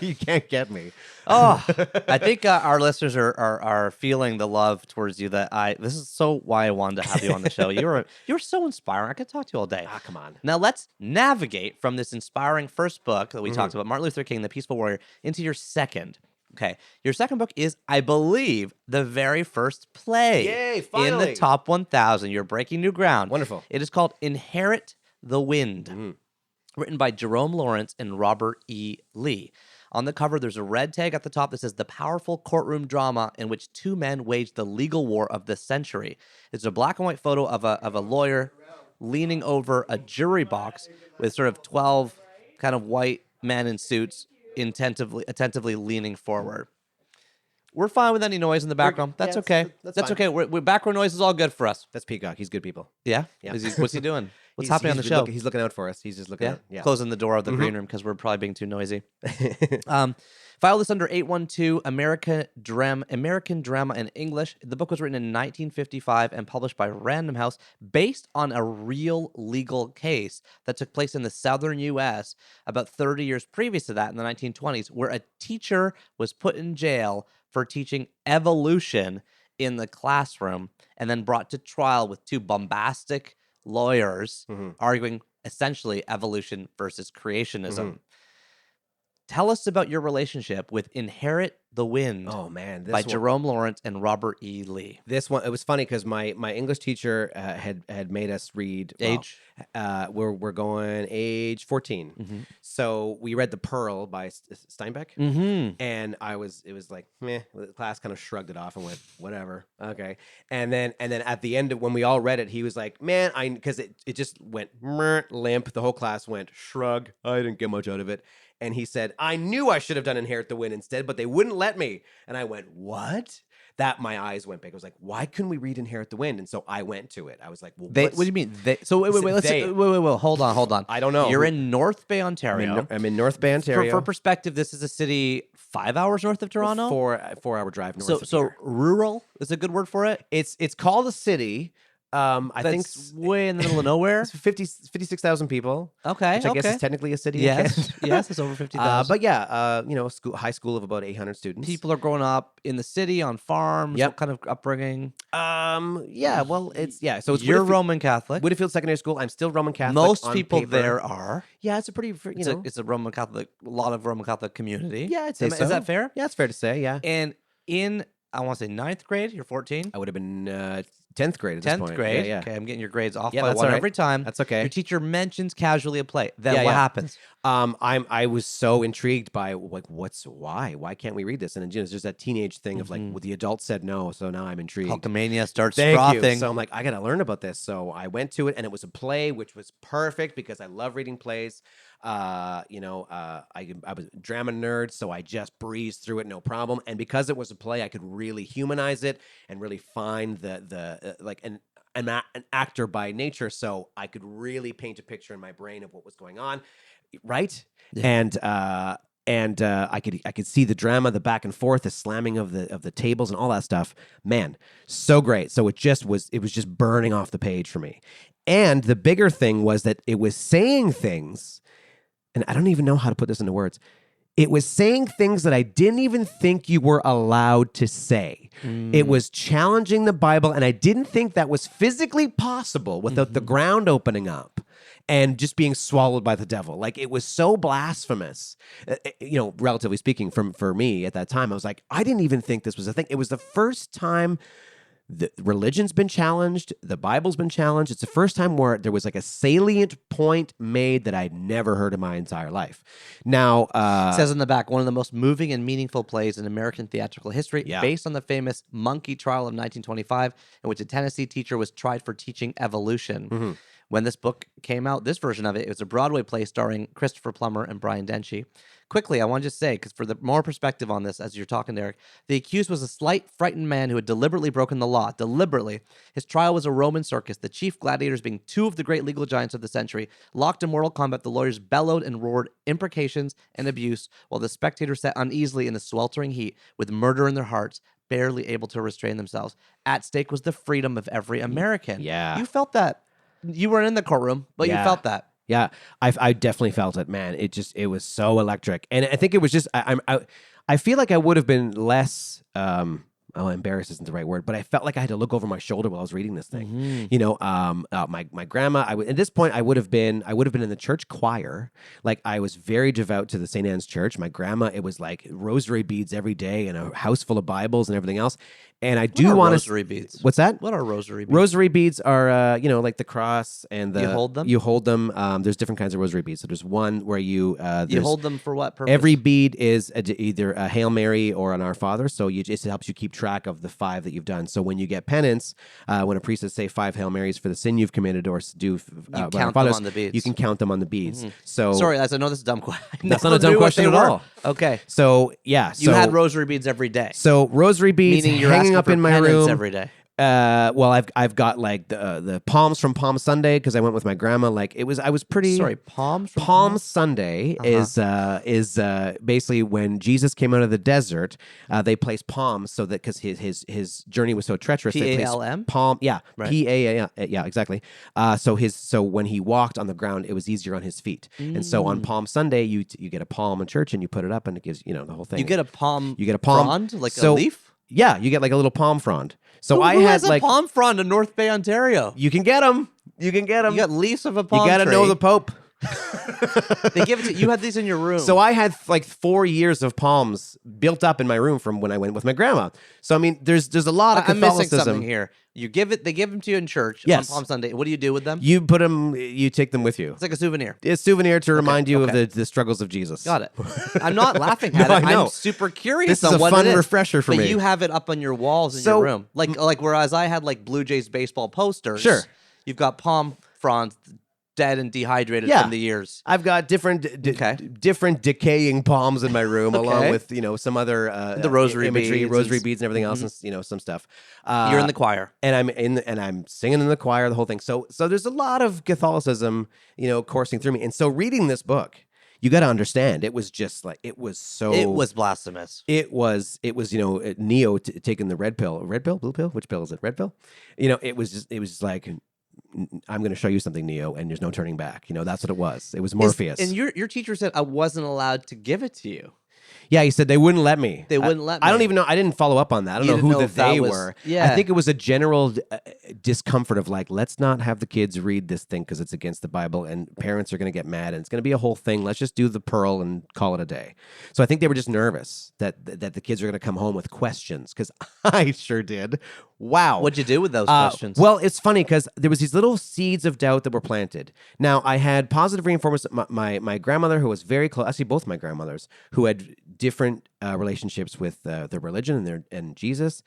You can't get me. Oh, I think our listeners are feeling the love towards you. This is so why I wanted to have you on the show. You're so inspiring. I could talk to you all day. Ah, come on. Now let's navigate from this inspiring first book that we talked about, Martin Luther King, the Peaceful Warrior, into your second. Okay, your second book is, I believe, the very first play Yay, in finally. the top 1,000. You're breaking new ground. Wonderful. It is called Inherit the Wind, written by Jerome Lawrence and Robert E. Lee. On the cover, there's a red tag at the top that says the powerful courtroom drama in which two men waged the legal war of the century. It's a black and white photo of a lawyer leaning over a jury box with sort of 12 kind of white men in suits attentively leaning forward. We're fine with any noise in the background. That's okay. That's fine. okay. We're background noise is all good for us. That's Peacock. He's good people. Yeah? Yeah. What's he doing? What's He's happening on the show? He's looking out for us. He's just looking out. Yeah. Closing the door of the green room because we're probably being too noisy. File this under 812 American Drama in English. The book was written in 1955 and published by Random House based on a real legal case that took place in the southern U.S. about 30 years previous to that in the 1920s, where a teacher was put in jail for teaching evolution in the classroom and then brought to trial with two bombastic lawyers arguing essentially evolution versus creationism. Tell us about your relationship with Inherit the Wind by Jerome Lawrence and Robert E. Lee. This one, it was funny because my English teacher had made us read. Age? We're going age 14. So we read The Pearl by Steinbeck. And it was like, meh. The class kind of shrugged it off and went, whatever. Okay. And then at the end, when we all read it, he was like, man, because it just went limp. The whole class went shrug. I didn't get much out of it. And he said, I knew I should have done Inherit the Wind instead, but they wouldn't let me. And I went, what? My eyes went big. I was like, why couldn't we read Inherit the Wind? And so I went to it. I was like, well, what do you mean? So wait, hold on. I don't know. You're in North Bay, Ontario. I'm in North Bay, Ontario. For perspective, this is a city 5 hours north of Toronto? 4-hour drive north of here. Rural is a good word for it? It's called a city. I think way in the middle of nowhere. It's 56,000 people. Okay, which I guess is technically a city. Yes, it's over 50,000. But yeah, high school of about 800 students. People are growing up in the city on farms. Yep. What kind of upbringing? Yeah. Well, so it's you're Roman Catholic. Whitfield Secondary School. I'm still Roman Catholic. Most on people paper. there are. Yeah, it's a pretty. It's a Roman Catholic. A lot of Roman Catholic community. Yeah, I'd say so. Is that fair? Yeah, it's fair to say. Yeah. And in I want to say 9th grade. You're 14. I would have been 10th grade at this point. 10th grade. Yeah. Okay, I'm getting your grades off Yeah, by that's one all right. every time. That's okay. Your teacher mentions casually a play. Then what happens? I was so intrigued by like why can't we read this? And it's just that teenage thing of like, well, the adults said no, so now I'm intrigued. Hulkamania starts Thank frothing. you. So I'm like, I gotta learn about this. So I went to it, and it was a play, which was perfect because I love reading plays. I was a drama nerd, so I just breezed through it, no problem. And because it was a play, I could really humanize it and really find the an actor by nature, so I could really paint a picture in my brain of what was going on, right? Yeah. And I could see the drama, the back and forth, the slamming of the tables, and all that stuff. Man, so great. So it was just burning off the page for me. And the bigger thing was that it was saying things, and I don't even know how to put this into words. It was saying things that I didn't even think you were allowed to say. It was challenging the Bible, and I didn't think that was physically possible without the ground opening up and just being swallowed by the devil. Like, it was so blasphemous, relatively speaking, for me at that time. I was like, I didn't even think this was a thing. It was the first time the religion's been challenged, the Bible's been challenged. It's the first time where there was like a salient point made that I'd never heard in my entire life. Now, it says in the back, one of the most moving and meaningful plays in American theatrical history, based on the famous monkey trial of 1925, in which a Tennessee teacher was tried for teaching evolution. when this book came out, this version of it, it was a Broadway play starring Christopher Plummer and Brian Denchi. Quickly, I want to just say, because for the more perspective on this, as you're talking, Derek, the accused was a slight, frightened man who had deliberately broken the law. Deliberately. His trial was a Roman circus, the chief gladiators being two of the great legal giants of the century. Locked in mortal combat, the lawyers bellowed and roared imprecations and abuse, while the spectators sat uneasily in the sweltering heat, with murder in their hearts, barely able to restrain themselves. At stake was the freedom of every American. Yeah. You felt that. You weren't in the courtroom, but you felt that. Yeah, I definitely felt it, man. It was so electric, and I think it was just I feel like I would have been less embarrassed isn't the right word, but I felt like I had to look over my shoulder while I was reading this thing. Mm-hmm. You know, my grandma. At this point, I would have been in the church choir. Like I was very devout to the St. Anne's Church. My grandma, it was like rosary beads every day and a house full of Bibles and everything else. And I do want to rosary beads. What's that? What are rosary beads? Rosary beads are, like the cross and the. You hold them. You hold them. There's different kinds of rosary beads. So there's one where you. You hold them for what purpose? Every bead is either a Hail Mary or an Our Father. So it helps you keep track of the 5 that you've done. So when you get penance, when a priest says say 5 Hail Marys for the sin you've committed or do, you count them on the beads. You can count them on the beads. Mm-hmm. So sorry, I know this is a dumb question. That's not a dumb question at all. Okay. So yeah, you had rosary beads every day. So rosary beads meaning you're hanging up in my room every day. Well, I've got like the palms from Palm Sunday because I went with my grandma. Like I was pretty. Sorry, Palm Sunday is basically when Jesus came out of the desert. They placed palms so that because his journey was so treacherous. PALM? Palm, yeah, right. PALM, yeah, exactly. So when he walked on the ground, it was easier on his feet. And so on Palm Sunday, you get a palm in church and you put it up and it gives the whole thing. You get a palm. You get a palm frond, like a leaf. Yeah, you get like a little palm frond. So who I has had like a palm frond in North Bay, Ontario. You can get them. You got leaves of a palm. You got to know the Pope. They give it to you. Had these in your room. So I had like 4 years of palms built up in my room from when I went with my grandma. So I mean, there's a lot of Catholicism. I'm missing something here. They give them to you in church on Palm Sunday. What do you do with them? You put them. You take them with you. It's like a souvenir. It's a souvenir to remind you of the struggles of Jesus. Got it. I'm not laughing at it. I'm super curious. This is a fun refresher for me. But you have it up on your walls in your room, like whereas I had like Blue Jays baseball posters. Sure. You've got palm fronds dead and dehydrated from the years. I've got different decaying palms in my room, along with some other the rosary imagery, beads, rosary beads, and everything else, and some stuff. You're in the choir, and I'm singing in the choir, the whole thing. So there's a lot of Catholicism, coursing through me, and so reading this book. You got to understand, it was just like it was blasphemous. It was Neo taking the red pill, blue pill, which pill is it? Red pill. It was just like. I'm going to show you something, Neo, and there's no turning back. That's what it was. It was Morpheus. And your teacher said I wasn't allowed to give it to you. Yeah, he said they wouldn't let me. They wouldn't let me. I don't even know. I didn't follow up on that. I don't know who they were. Yeah. I think it was a general discomfort of like, let's not have the kids read this thing because it's against the Bible and parents are going to get mad and it's going to be a whole thing. Let's just do the Pearl and call it a day. So I think they were just nervous that the kids are going to come home with questions because I sure did. Wow. What'd you do with those questions? Well, it's funny because there was these little seeds of doubt that were planted. Now, I had positive reinforcement. My grandmother, who was very close, actually both my grandmothers, who had different relationships with their religion and Jesus.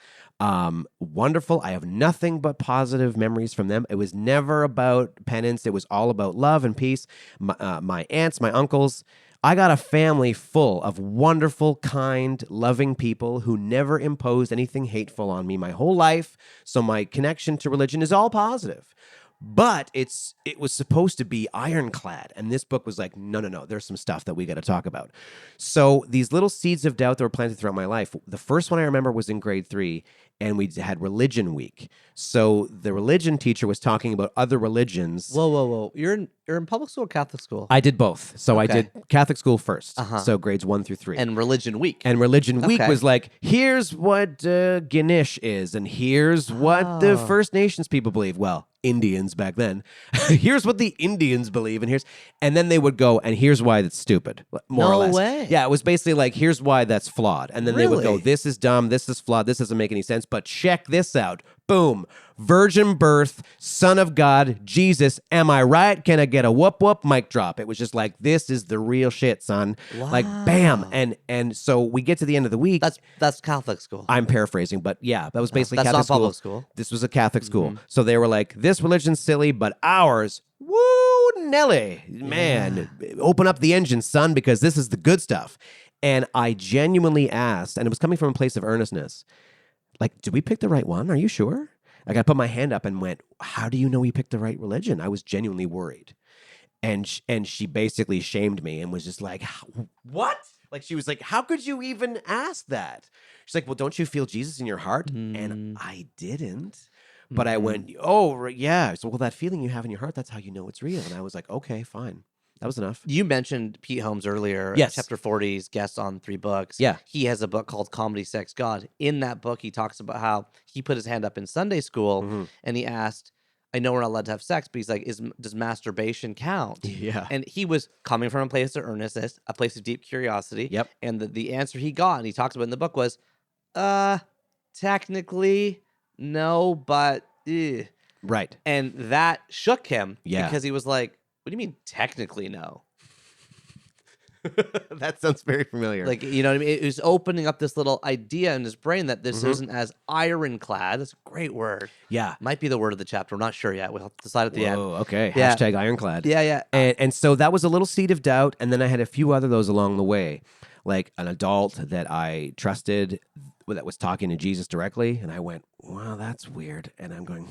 Wonderful. I have nothing but positive memories from them. It was never about penance. It was all about love and peace. My aunts, my uncles. I got a family full of wonderful, kind, loving people who never imposed anything hateful on me my whole life. So my connection to religion is all positive. But it was supposed to be ironclad. And this book was like, no, there's some stuff that we got to talk about. So these little seeds of doubt that were planted throughout my life, the first one I remember was in grade 3, and we had religion week. So the religion teacher was talking about other religions. Whoa. You're in public school or Catholic school? I did both. So I did Catholic school first. So grades 1 through 3. And religion week. And religion week was like, here's what Ganesh is, and here's what the First Nations people believe. Well, Indians back then. Here's what the Indians believe, and then they would go, and here's why that's stupid, more or less. No way. Yeah, it was basically like, here's why that's flawed. And then they would go, this is dumb, this is flawed, this doesn't make any sense, but check this out. Boom. Virgin birth, son of God, Jesus. Am I right? Can I get a whoop whoop? Mic drop. It was just like, this is the real shit, son. Wow. Like, bam. And so we get to the end of the week. That's Catholic school. I'm paraphrasing, but yeah, that was basically that's Catholic not school. Public school. This was a Catholic school. So they were like, this religion's silly, but ours, woo, Nelly, man, open up the engine, son, because this is the good stuff. And I genuinely asked, and it was coming from a place of earnestness, like, did we pick the right one? Are you sure? Like, I put my hand up and went, how do you know we picked the right religion? I was genuinely worried. And she basically shamed me and was just like, what? Like, she was like, how could you even ask that? She's like, well, don't you feel Jesus in your heart? And I didn't. But I went, oh, yeah. So, well, that feeling you have in your heart, that's how you know it's real. And I was like, okay, fine. That was enough. You mentioned Pete Holmes earlier. Yes. Chapter 40's guest on 3 books. Yeah. He has a book called Comedy, Sex, God. In that book, he talks about how he put his hand up in Sunday school and he asked, I know we're not allowed to have sex, but he's like, does masturbation count? Yeah. And he was coming from a place of earnestness, a place of deep curiosity. Yep. And the answer he got, and he talks about in the book, was, technically, no, but, Right. And that shook him. Yeah. Because he was like, what do you mean technically no? That sounds very familiar. Like, you know what I mean? It was opening up this little idea in his brain that this isn't as ironclad. That's a great word. Yeah. Might be the word of the chapter. We're not sure yet. We'll decide at the end. Okay. Yeah. Hashtag ironclad. Yeah, yeah. And so that was a little seed of doubt. And then I had a few other those along the way, like an adult that I trusted that was talking to Jesus directly. And I went, wow, that's weird. And I'm going,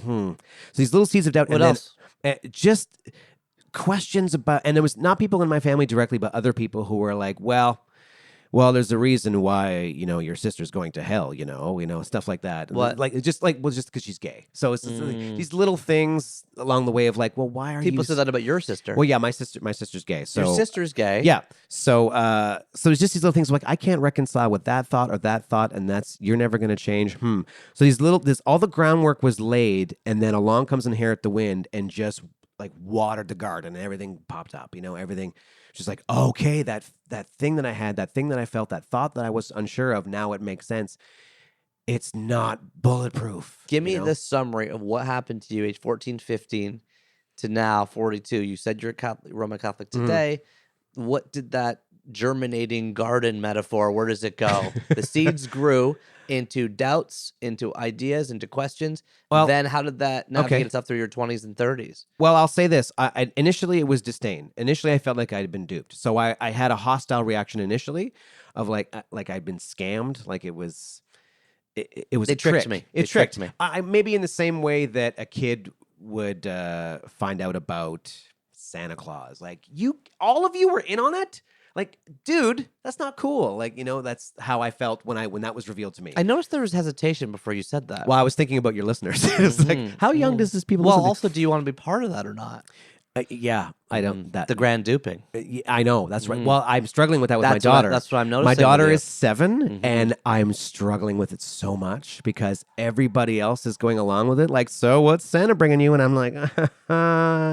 So these little seeds of doubt. What and else? Then, just questions about, and there was not people in my family directly, but other people who were like, well, there's a reason why, your sister's going to hell, stuff like that. What? Like, it's just because she's gay. So it's just these little things along the way of like, well, why are People said that about your sister. Well, yeah, my sister's gay. So Your sister's gay. yeah. So it's just these little things like I can't reconcile with that thought or that thought, and you're never going to change. So all the groundwork was laid, and then along comes Inherit the Wind and just like watered the garden, and everything popped up. Everything just like, okay, that thing that I had, that thing that I felt, that thought that I was unsure of, now it makes sense. It's not bulletproof. Give me the summary of what happened to you age 14, 15 to now 42. You said you're a Catholic, Roman Catholic today. What did that germinating garden metaphor, where does it go? The seeds grew into doubts, into ideas, into questions. Well, then how did that navigate itself through your 20s and 30s? Well, I'll say this. I initially, it was disdain. Initially, I felt like I'd been duped. So I had a hostile reaction initially of like I'd been scammed. Like it was They a tricked trick. me. It tricked me. I maybe in the same way that a kid would find out about Santa Claus. Like all of you were in on it. Like, dude, that's not cool. Like, that's how I felt when that was revealed to me. I noticed there was hesitation before you said that. Well, I was thinking about your listeners. It's like, how young does this people Well, listen to? also, do you want to be part of that or not? Yeah, I don't. The grand duping. I know, that's right. Well, I'm struggling with that with my daughter. That's what I'm noticing. My daughter with you. is 7, and I'm struggling with it so much because everybody else is going along with it. Like, so what's Santa bringing you? And I'm like,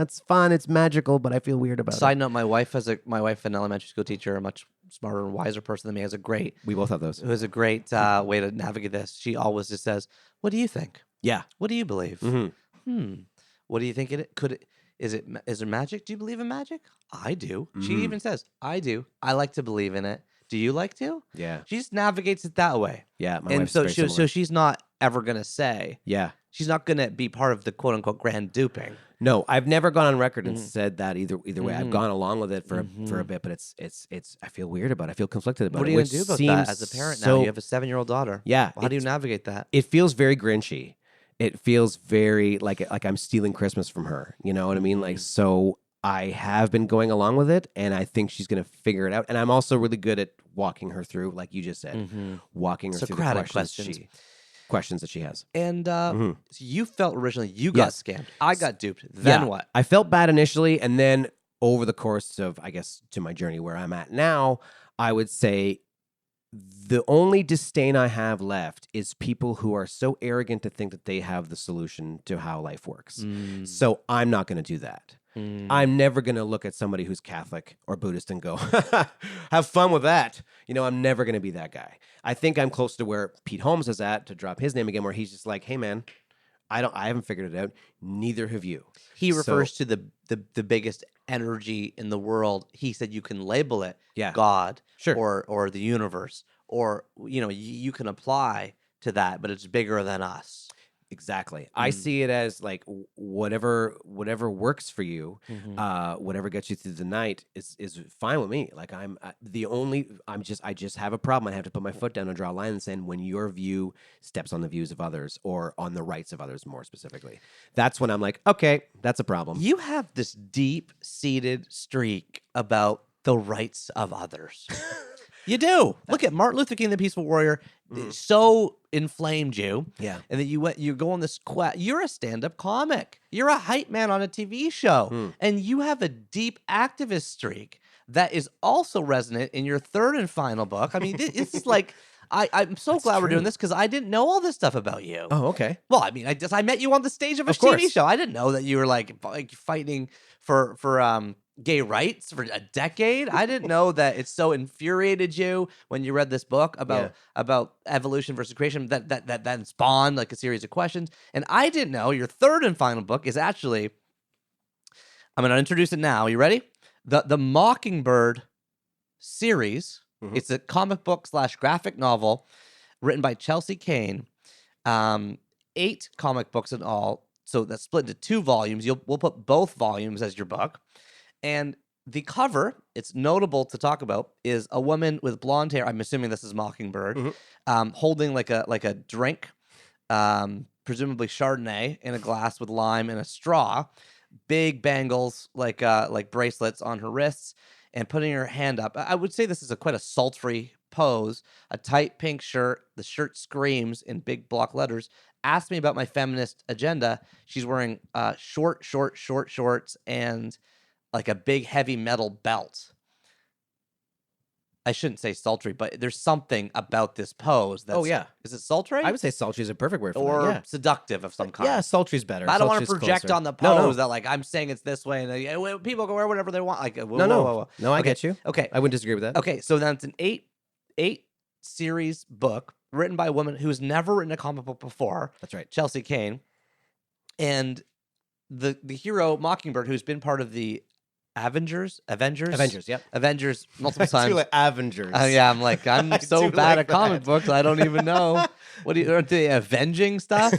it's fun, it's magical, but I feel weird about it. Side note: my wife, an elementary school teacher, a much smarter and wiser person than me, has a great. We both have those. It was a great way to navigate this. She always just says, "What do you think? Yeah. What do you believe? What do you think it could? Is there magic? Do you believe in magic? I do." She even says, "I do. I like to believe in it. Do you like to?" Yeah. She just navigates it that way. Yeah. My And wife's so, very similar. she's not ever gonna say. Yeah. She's not gonna be part of the quote unquote grand duping. No, I've never gone on record and said that either way. I've gone along with it for a bit, but it's I feel weird about it. I feel conflicted about What are it. you gonna do about that as a parent now? You have a 7-year-old daughter. Yeah. How do you navigate that? It feels very Grinchy. It feels very like I'm stealing Christmas from her. You know what I mean? Like, so I have been going along with it, and I think she's going to figure it out. And I'm also really good at walking her through, like you just said, walking her Socratic through the questions that she has. And so you felt originally you got scammed. I got duped. Then what? I felt bad initially, and then over the course of, I guess, to my journey where I'm at now, I would say the only disdain I have left is people who are so arrogant to think that they have the solution to how life works. So I'm not going to do that. I'm never going to look at somebody who's Catholic or Buddhist and go, have fun with that. I'm never going to be that guy. I think I'm close to where Pete Holmes is at, to drop his name again, where he's just like, hey, man, I haven't figured it out. Neither have you. He refers to the biggest energy in the world. He said you can label it God or the universe, or you can apply to that, but it's bigger than us. Exactly. I see it as like whatever works for you, whatever gets you through the night is fine with me. Like I just have a problem. I have to put my foot down and draw a line and say when your view steps on the views of others or on the rights of others more specifically. That's when I'm like, okay, that's a problem. You have this deep-seated streak about the rights of others. You do. Look at Martin Luther King, the Peaceful Warrior. So inflamed you. Yeah. And then you go on this quest. You're a stand-up comic. You're a hype man on a TV show. And you have a deep activist streak that is also resonant in your third and final book. I mean, this is like, I'm so glad we're doing this because I didn't know all this stuff about you. Oh, okay. Well, I mean, I met you on the stage of a TV show. I didn't know that you were like fighting for gay rights for a decade. I didn't know that it so infuriated you when you read this book about evolution versus creation that then spawned like a series of questions. And I didn't know your third and final book is actually, I'm going to introduce it now. You ready? The Mockingbird series. It's a comic book / graphic novel written by Chelsea Kane. 8 comic books in all. So that's split into 2 volumes. We'll put both volumes as your book. And the cover, it's notable to talk about, is a woman with blonde hair. I'm assuming this is Mockingbird, holding like a drink, presumably Chardonnay, in a glass with lime and a straw. Big bangles, like bracelets on her wrists, and putting her hand up. I would say this is quite a sultry pose. A tight pink shirt. The shirt screams in big block letters. Ask me about my feminist agenda. She's wearing short shorts and like a big heavy metal belt. I shouldn't say sultry, but there's something about this pose that's... Oh, yeah. Is it sultry? I would say sultry is a perfect word for or that. Yeah. Seductive of some kind. Yeah, sultry's better. But I don't want to project closer. on the pose that like I'm saying it's this way and people can wear whatever they want. Like No, I get you. Okay. I wouldn't disagree with that. Okay, so then it's an 8 series book written by a woman who's never written a comic book before. That's right. Chelsea Kane. And the hero Mockingbird, who's been part of the Avengers, yep. Avengers multiple times. Avengers. Yeah, I'm like, I'm so bad at comic books, I don't even know. What aren't they avenging stuff?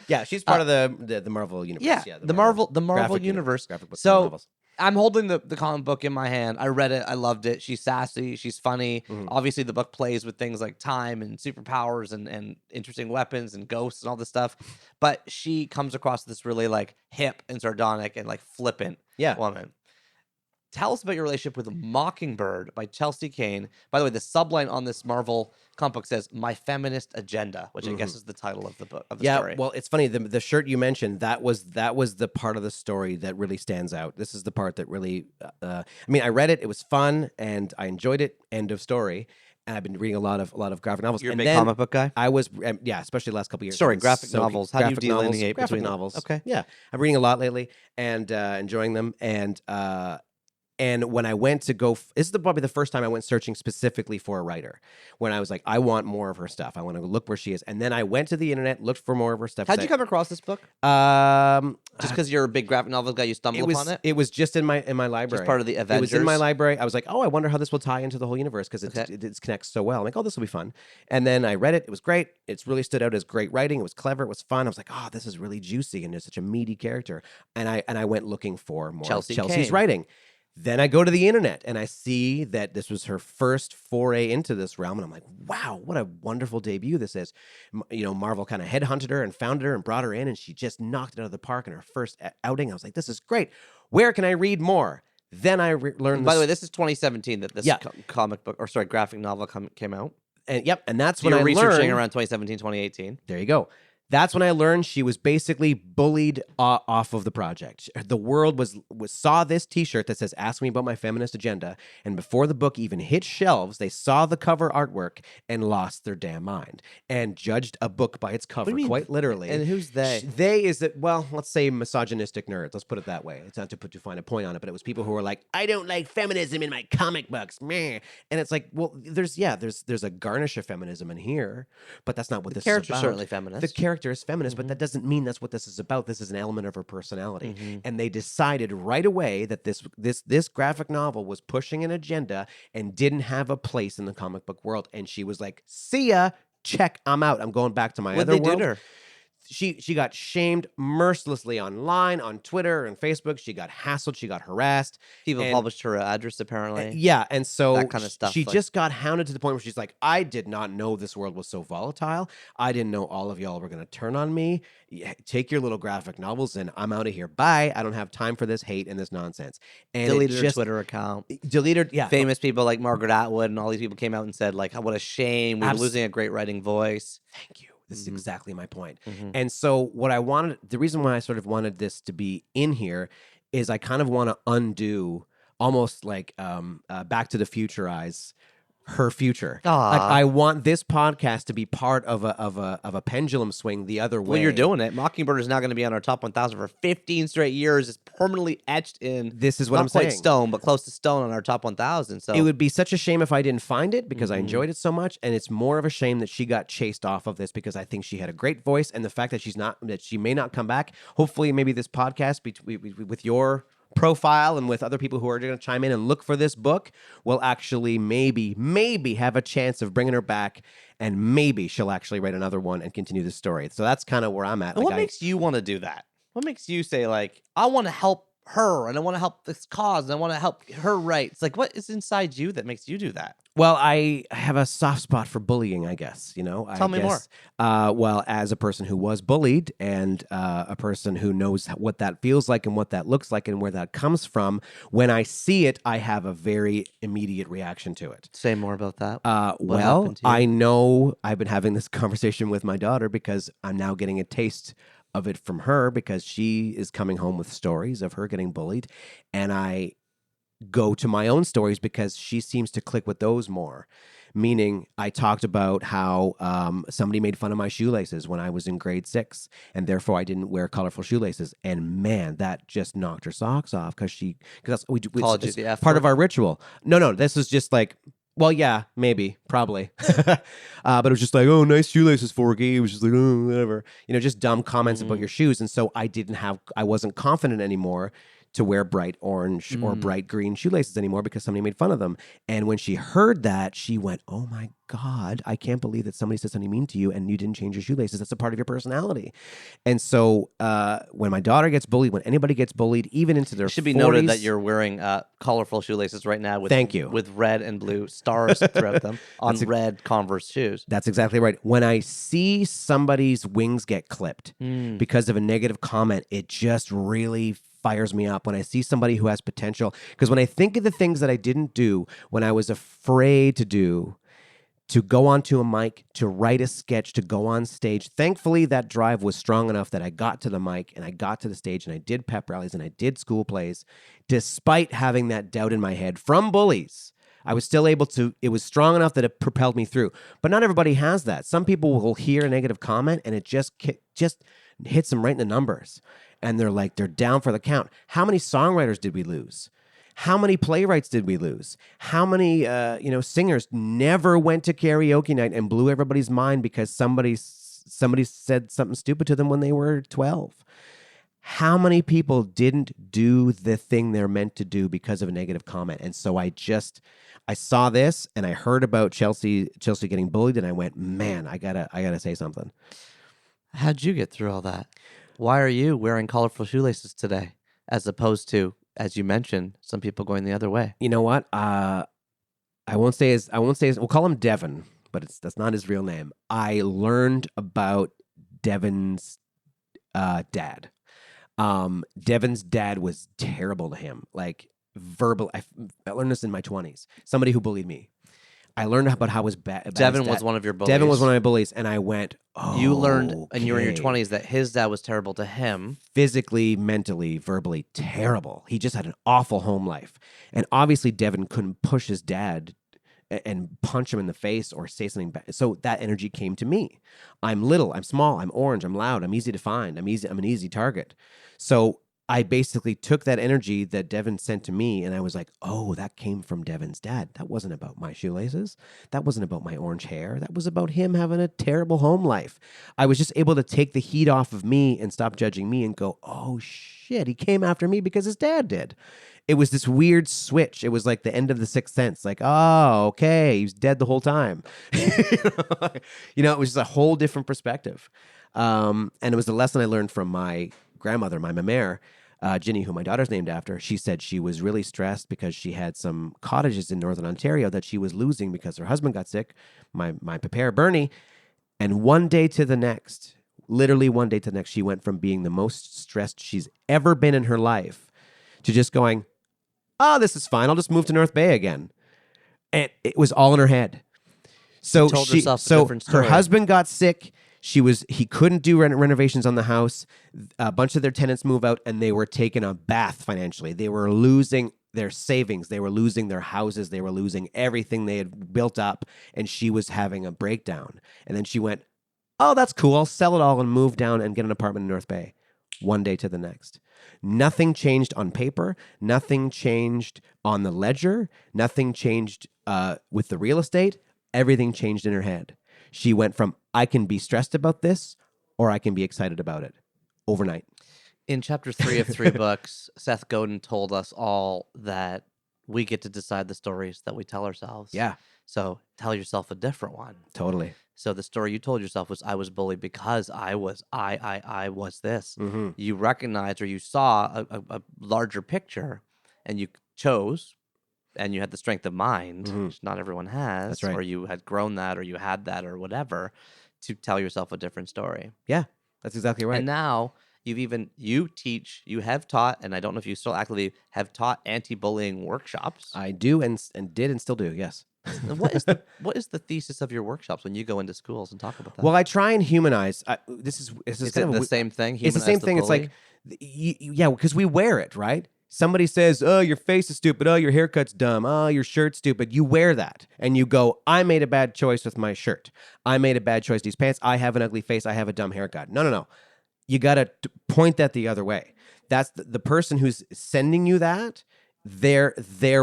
Yeah, she's part of the Marvel universe. Yeah, the Marvel universe. Graphic books and so novels. I'm holding the comic book in my hand. I read it. I loved it. She's sassy. She's funny. Obviously, the book plays with things like time and superpowers and interesting weapons and ghosts and all this stuff. But she comes across this really like hip and sardonic and like flippant woman. Tell us about your relationship with Mockingbird by Chelsea Kane. By the way, the subline on this Marvel comic book says "My Feminist Agenda," which I guess is the title of the book of the story. Well, it's funny. The shirt you mentioned that was the part of the story that really stands out. This is the part that really. I mean, I read it. It was fun, and I enjoyed it. End of story. And I've been reading a lot of graphic novels. You're a big comic book guy? I was, especially the last couple of years. Sorry, graphic novels. How do you delineate between novels? Okay, yeah, I'm reading a lot lately and enjoying them. And when I went to go, this is probably the first time I went searching specifically for a writer. When I was like, I want more of her stuff. I want to look where she is. And then I went to the internet, looked for more of her stuff. How'd you come across this book? Just because you're a big graphic novel guy, you stumbled upon it? It was just in my library. Just part of the Avengers? It was in my library. I was like, oh, I wonder how this will tie into the whole universe because it connects so well. I'm like, oh, this will be fun. And then I read it. It was great. It's really stood out as great writing. It was clever. It was fun. I was like, oh, this is really juicy and it's such a meaty character. And I went looking for more Chelsea's Kane. writing. Then I go to the internet and I see that this was her first foray into this realm. And I'm like, wow, what a wonderful debut this is. Marvel kind of headhunted her and found her and brought her in. And she just knocked it out of the park in her first outing. I was like, this is great. Where can I read more? Then I learned. By the way, this is 2017 that this comic book, graphic novel came out. And that's when I learned. You were researching around 2017, 2018. There you go. That's when I learned she was basically bullied off of the project. The world saw this T-shirt that says "Ask me about my feminist agenda," and before the book even hit shelves, they saw the cover artwork and lost their damn mind and judged a book by its cover, quite literally. And who's they? They is that let's say misogynistic nerds. Let's put it that way. It's not to put too fine a point on it, but it was people who were like, "I don't like feminism in my comic books," meh. And it's like, well, there's a garnish of feminism in here, but that's not what this is about. The character's certainly feminist. The character is feminist, but that doesn't mean that's what this is about. This is an element of her personality. And they decided right away that this graphic novel was pushing an agenda and didn't have a place in the comic book world. And she was like, see ya, check, I'm out. I'm going back to my other world. What'd they do to her? she got shamed mercilessly online, on Twitter and Facebook. She got hassled. She got harassed. People And- published her address apparently. Yeah, and so That kind of stuff, she like- just got hounded to the point where she's like, I did not know this world was so volatile. I didn't know all of y'all were going to turn on me. Take your little graphic novels and I'm out of here. Bye. I don't have time for this hate and this nonsense. And Deleted her just, Twitter account. Deleted, yeah. Famous people like Margaret Atwood and all these people came out and said, like, what a shame. We're losing a great writing voice. Thank you. This is exactly my point. And so the reason why I sort of wanted this to be in here is I kind of want to undo almost like Back to the Future eyes her future. Like I want this podcast to be part of a pendulum swing the other way. Well, you're doing it. Mockingbird is now going to be on our top 1,000 for 15 straight years. It's permanently etched in. This is what not I'm quite saying. stone, but close to stone on our top 1,000. So it would be such a shame if I didn't find it because I enjoyed it so much, and it's more of a shame that she got chased off of this because I think she had a great voice, and the fact that she may not come back. Hopefully, maybe this podcast with your profile and with other people who are going to chime in and look for this book will actually maybe have a chance of bringing her back, and maybe she'll actually write another one and continue the story. So that's kind of where I'm at. And what makes you want to do that? What makes you say, like, I want to help her and I want to help this cause and I want to help her write? It's like, what is inside you that makes you do that? Well, I have a soft spot for bullying, I guess. Tell me more. Well, as a person who was bullied and a person who knows what that feels like and what that looks like and where that comes from, when I see it, I have a very immediate reaction to it. Say more about that. Well, I know I've been having this conversation with my daughter because I'm now getting a taste of it from her because she is coming home with stories of her getting bullied, and I go to my own stories because she seems to click with those more. Meaning, I talked about how somebody made fun of my shoelaces when I was in grade 6, and therefore I didn't wear colorful shoelaces. And man, that just knocked her socks off because it's part of our ritual. No, this is just like, well, yeah, maybe, probably. But it was just like, oh, nice shoelaces, Forgie. It was just like, oh, whatever. Just dumb comments about your shoes. And so I wasn't confident anymore to wear bright orange or bright green shoelaces anymore because somebody made fun of them. And when she heard that, she went, oh my God, I can't believe that somebody said something mean to you and you didn't change your shoelaces. That's a part of your personality. And so when my daughter gets bullied, when anybody gets bullied, even into their 40s. It should be noted that you're wearing colorful shoelaces right now with, Thank you. With red and blue stars throughout them on red Converse shoes. That's exactly right. When I see somebody's wings get clipped because of a negative comment, it just really fires me up when I see somebody who has potential. Because when I think of the things that I didn't do when I was afraid to do, to go onto a mic, to write a sketch, to go on stage, thankfully that drive was strong enough that I got to the mic and I got to the stage and I did pep rallies and I did school plays. Despite having that doubt in my head from bullies, I was still able to, it was strong enough that it propelled me through. But not everybody has that. Some people will hear a negative comment and it just hits them right in the numbers. And they're down for the count. How many songwriters did we lose? How many playwrights did we lose? How many singers never went to karaoke night and blew everybody's mind because somebody said something stupid to them when they were 12? How many people didn't do the thing they're meant to do because of a negative comment? And so I saw this and I heard about Chelsea getting bullied and I went, man, I gotta say something. How'd you get through all that? Why are you wearing colorful shoelaces today, as opposed to, as you mentioned, some people going the other way? You know what? I won't say his. We'll call him Devin, but that's not his real name. I learned about Devin's dad. Devin's dad was terrible to him, like verbal. I learned this in my 20s. Somebody who bullied me. I learned about how his bad. Devin was one of your bullies. Devin was one of my bullies, and I went, oh, you learned, and you were in your 20s, that his dad was terrible to him. Physically, mentally, verbally terrible. He just had an awful home life. And obviously, Devin couldn't push his dad and punch him in the face or say something bad. So that energy came to me. I'm little, I'm small, I'm orange, I'm loud, I'm easy to find, I'm an easy target. So I basically took that energy that Devin sent to me and I was like, oh, that came from Devin's dad. That wasn't about my shoelaces. That wasn't about my orange hair. That was about him having a terrible home life. I was just able to take the heat off of me and stop judging me and go, oh, shit, he came after me because his dad did. It was this weird switch. It was like the end of The Sixth Sense. Like, oh, okay, he was dead the whole time. It was just a whole different perspective. And it was a lesson I learned from my grandmother, my mamere, Ginny, who my daughter's named after. She said she was really stressed because she had some cottages in Northern Ontario that she was losing because her husband got sick, my papa, Bernie. And one day to the next, literally one day to the next, she went from being the most stressed she's ever been in her life to just going, oh, this is fine. I'll just move to North Bay again. And it was all in her head. So told herself a different story. her husband got sick. He couldn't do renovations on the house. A bunch of their tenants move out, and they were taking a bath financially. They were losing their savings. They were losing their houses. They were losing everything they had built up, and she was having a breakdown. And then she went, oh, that's cool. I'll sell it all and move down and get an apartment in North Bay. One day to the next. Nothing changed on paper. Nothing changed on the ledger. Nothing changed with the real estate. Everything changed in her head. She went from, I can be stressed about this, or I can be excited about it overnight. In chapter 3 of 3 books, Seth Godin told us all that we get to decide the stories that we tell ourselves. Yeah. So tell yourself a different one. Totally. So the story you told yourself was, I was bullied because I was this. Mm-hmm. You recognized or you saw a larger picture, and you chose, and you had the strength of mind, which not everyone has. That's right. Or you had grown that, or you had that, or whatever, to tell yourself a different story. Yeah, that's exactly right. And now you have taught, and I don't know if you still actively have taught anti-bullying workshops. I do and did and still do, yes. What is the thesis of your workshops when you go into schools and talk about that? Well, I try and humanize. This is is kind it of the same thing? It's the same thing. It's like, yeah, because we wear it, right? Somebody says, oh, your face is stupid. Oh, your haircut's dumb. Oh, your shirt's stupid. You wear that and you go, I made a bad choice with my shirt. I made a bad choice with these pants. I have an ugly face. I have a dumb haircut. No. You got to point that the other way. That's the person who's sending you that. They're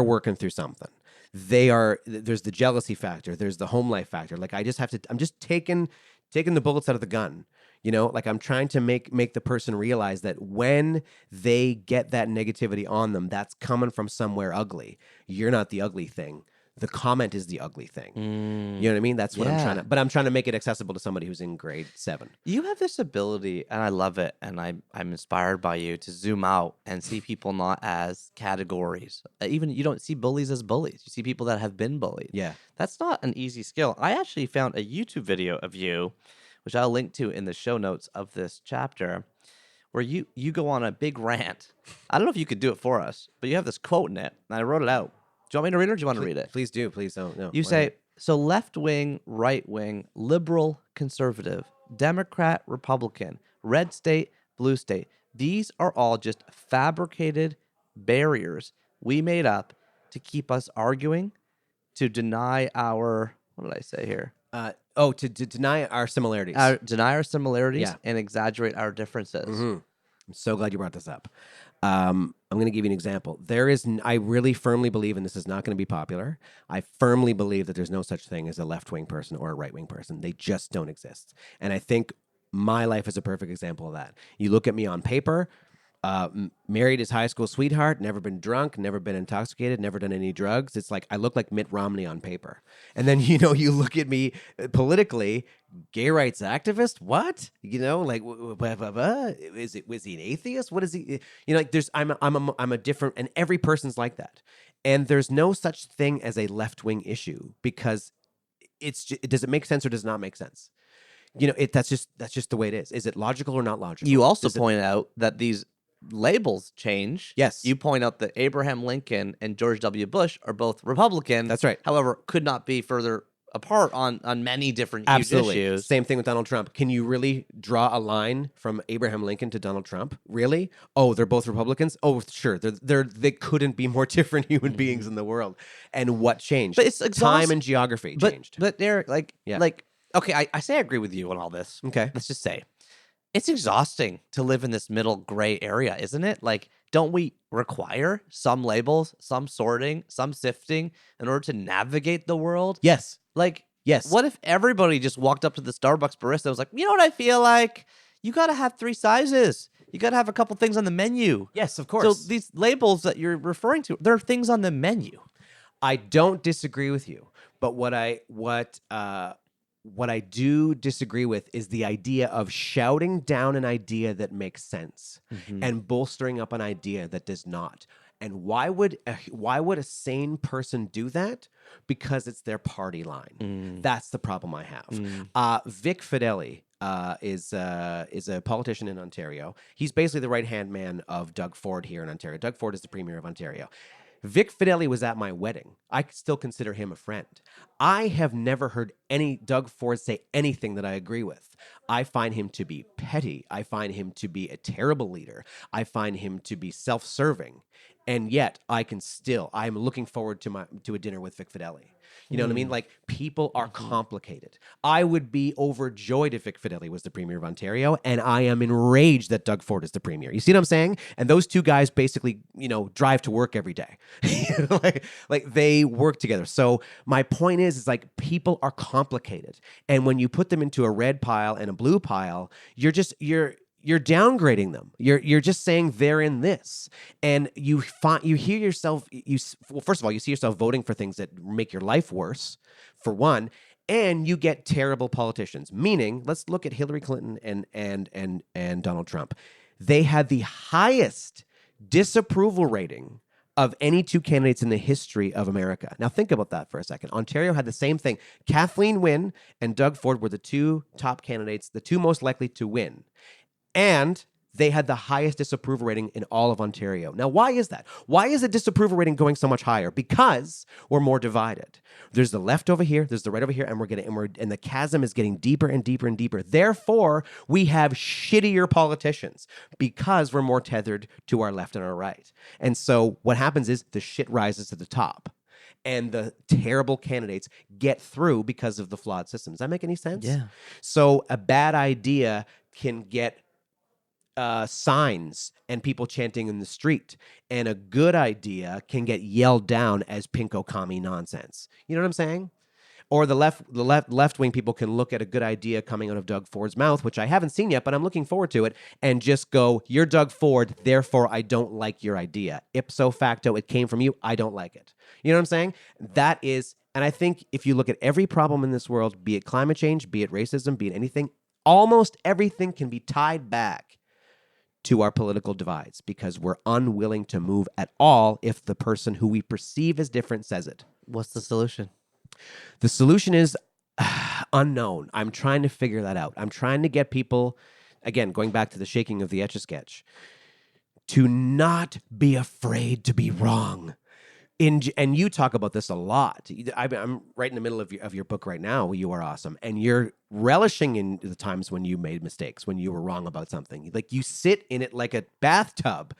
working through something. There's the jealousy factor. There's the home life factor. Like I'm just taking the bullets out of the gun. You know, like I'm trying to make the person realize that when they get that negativity on them, that's coming from somewhere ugly. You're not the ugly thing. The comment is the ugly thing. You know what I mean? That's what I'm trying to make it accessible to somebody who's in grade 7. You have this ability, and I love it, and I'm inspired by you to zoom out and see people not as categories. Even you don't see bullies as bullies. You see people that have been bullied. Yeah. That's not an easy skill. I actually found a YouTube video of you, which I'll link to in the show notes of this chapter, where you go on a big rant. I don't know if you could do it for us, but you have this quote in it, and I wrote it out. Do you want me to read it, or do you want to read it? Please do. Please don't. No. You say, so left wing, right wing, liberal, conservative, Democrat, Republican, red state, blue state. These are all just fabricated barriers we made up to keep us arguing, to deny our, what did I say here? To deny our similarities. Deny our similarities and exaggerate our differences. Mm-hmm. I'm so glad you brought this up. I'm going to give you an example. I really firmly believe, and this is not going to be popular, I firmly believe that there's no such thing as a left-wing person or a right-wing person. They just don't exist. And I think my life is a perfect example of that. You look at me on paper, married his high school sweetheart, never been drunk, never been intoxicated, never done any drugs. It's like I look like Mitt Romney on paper. And then, you look at me politically, gay rights activist? What? Like, was he an atheist? What is he? Like I'm a different, and every person's like that. And there's no such thing as a left-wing issue because does it make sense or does it not make sense? That's just the way it is. Is it logical or not logical? You also pointed out that these labels change. Yes. You point out that Abraham Lincoln and George W. Bush are both Republican. That's right. However, could not be further apart on many different huge issues. Same thing with Donald Trump. Can you really draw a line from Abraham Lincoln to Donald Trump? Really? Oh, they're both Republicans? Oh, sure. They couldn't be more different human beings in the world. And what changed? But it's time and geography changed. But Derek, okay, I say I agree with you on all this. Okay. Let's just say it's exhausting to live in this middle gray area, isn't it? Like, don't we require some labels, some sorting, some sifting in order to navigate the world? Yes. Like, yes. What if everybody just walked up to the Starbucks barista and was like, you know what I feel like? You got to have 3 sizes. You got to have a couple things on the menu. Yes, of course. So these labels that you're referring to, there are things on the menu. I don't disagree with you, but what what I do disagree with is the idea of shouting down an idea that makes sense and bolstering up an idea that does not. And why would a sane person do that? Because it's their party line. That's the problem I have. Vic Fideli is a politician in Ontario. He's basically the right-hand man of Doug Ford here in Ontario. Doug Ford is the Premier of Ontario. Vic Fideli was at my wedding. I still consider him a friend. I have never heard any Doug Ford say anything that I agree with. I find him to be petty. I find him to be a terrible leader. I find him to be self-serving. And yet I'm looking forward to a dinner with Vic Fideli. You know what I mean? Like, people are complicated. I would be overjoyed if Vic Fideli was the Premier of Ontario, and I am enraged that Doug Ford is the Premier. You see what I'm saying? And those two guys basically, drive to work every day. like they work together. So my point is like, people are complicated. And when you put them into a red pile and a blue pile, you're downgrading them. You're just saying they're in this, and you hear yourself. Well, first of all, you see yourself voting for things that make your life worse, for one, and you get terrible politicians. Meaning, let's look at Hillary Clinton and Donald Trump. They had the highest disapproval rating of any two candidates in the history of America. Now, think about that for a second. Ontario had the same thing. Kathleen Wynne and Doug Ford were the two top candidates, the two most likely to win. And they had the highest disapproval rating in all of Ontario. Now, why is that? Why is the disapproval rating going so much higher? Because we're more divided. There's the left over here, there's the right over here, and the chasm is getting deeper and deeper and deeper. Therefore, we have shittier politicians because we're more tethered to our left and our right. And so what happens is the shit rises to the top. And the terrible candidates get through because of the flawed system. Does that make any sense? Yeah. So a bad idea can get signs and people chanting in the street, and a good idea can get yelled down as pinko commie nonsense. You know what I'm saying? Or the left wing people can look at a good idea coming out of Doug Ford's mouth, which I haven't seen yet, but I'm looking forward to it, and just go, "You're Doug Ford, therefore I don't like your idea. Ipso facto, it came from you. I don't like it." You know what I'm saying? That is, and I think if you look at every problem in this world, be it climate change, be it racism, be it anything, almost everything can be tied back to our political divides, because we're unwilling to move at all if the person who we perceive as different says it. What's the solution? The solution is unknown. I'm trying to figure that out. I'm trying to get people, again, going back to the shaking of the Etch-a-Sketch, to not be afraid to be wrong. And you talk about this a lot. I'm right in the middle of your book right now. You Are Awesome. And you're relishing in the times when you made mistakes, when you were wrong about something. Like, you sit in it like a bathtub,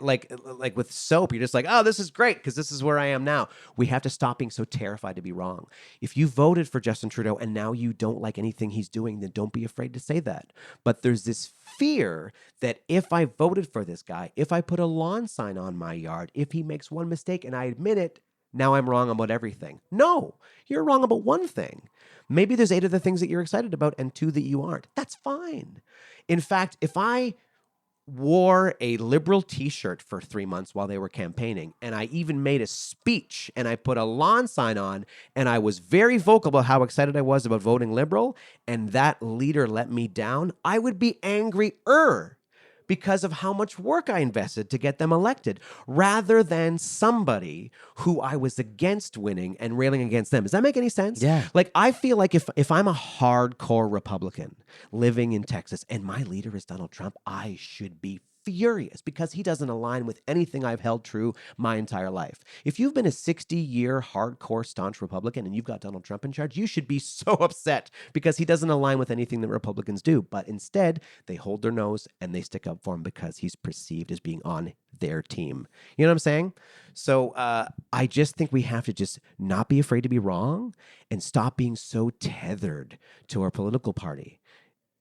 like with soap. You're just like, oh, this is great because this is where I am now. We have to stop being so terrified to be wrong. If you voted for Justin Trudeau and now you don't like anything he's doing, then don't be afraid to say that. But there's this fear that if I voted for this guy, if I put a lawn sign on my yard, if he makes one mistake and I admit it, now I'm wrong about everything. No, you're wrong about one thing. Maybe there's 8 other things that you're excited about and 2 that you aren't. That's fine. In fact, if I wore a liberal t-shirt for 3 months while they were campaigning, and I even made a speech and I put a lawn sign on, and I was very vocal about how excited I was about voting liberal, and that leader let me down, I would be angrier because of how much work I invested to get them elected, rather than somebody who I was against winning and railing against them. Does that make any sense? Yeah. Like, I feel like if I'm a hardcore Republican living in Texas and my leader is Donald Trump, I should be furious because he doesn't align with anything I've held true my entire life. If you've been a 60-year hardcore staunch Republican and you've got Donald Trump in charge, you should be so upset because he doesn't align with anything that Republicans do. But instead, they hold their nose and they stick up for him because he's perceived as being on their team. You know what I'm saying? So I just think we have to just not be afraid to be wrong and stop being so tethered to our political party.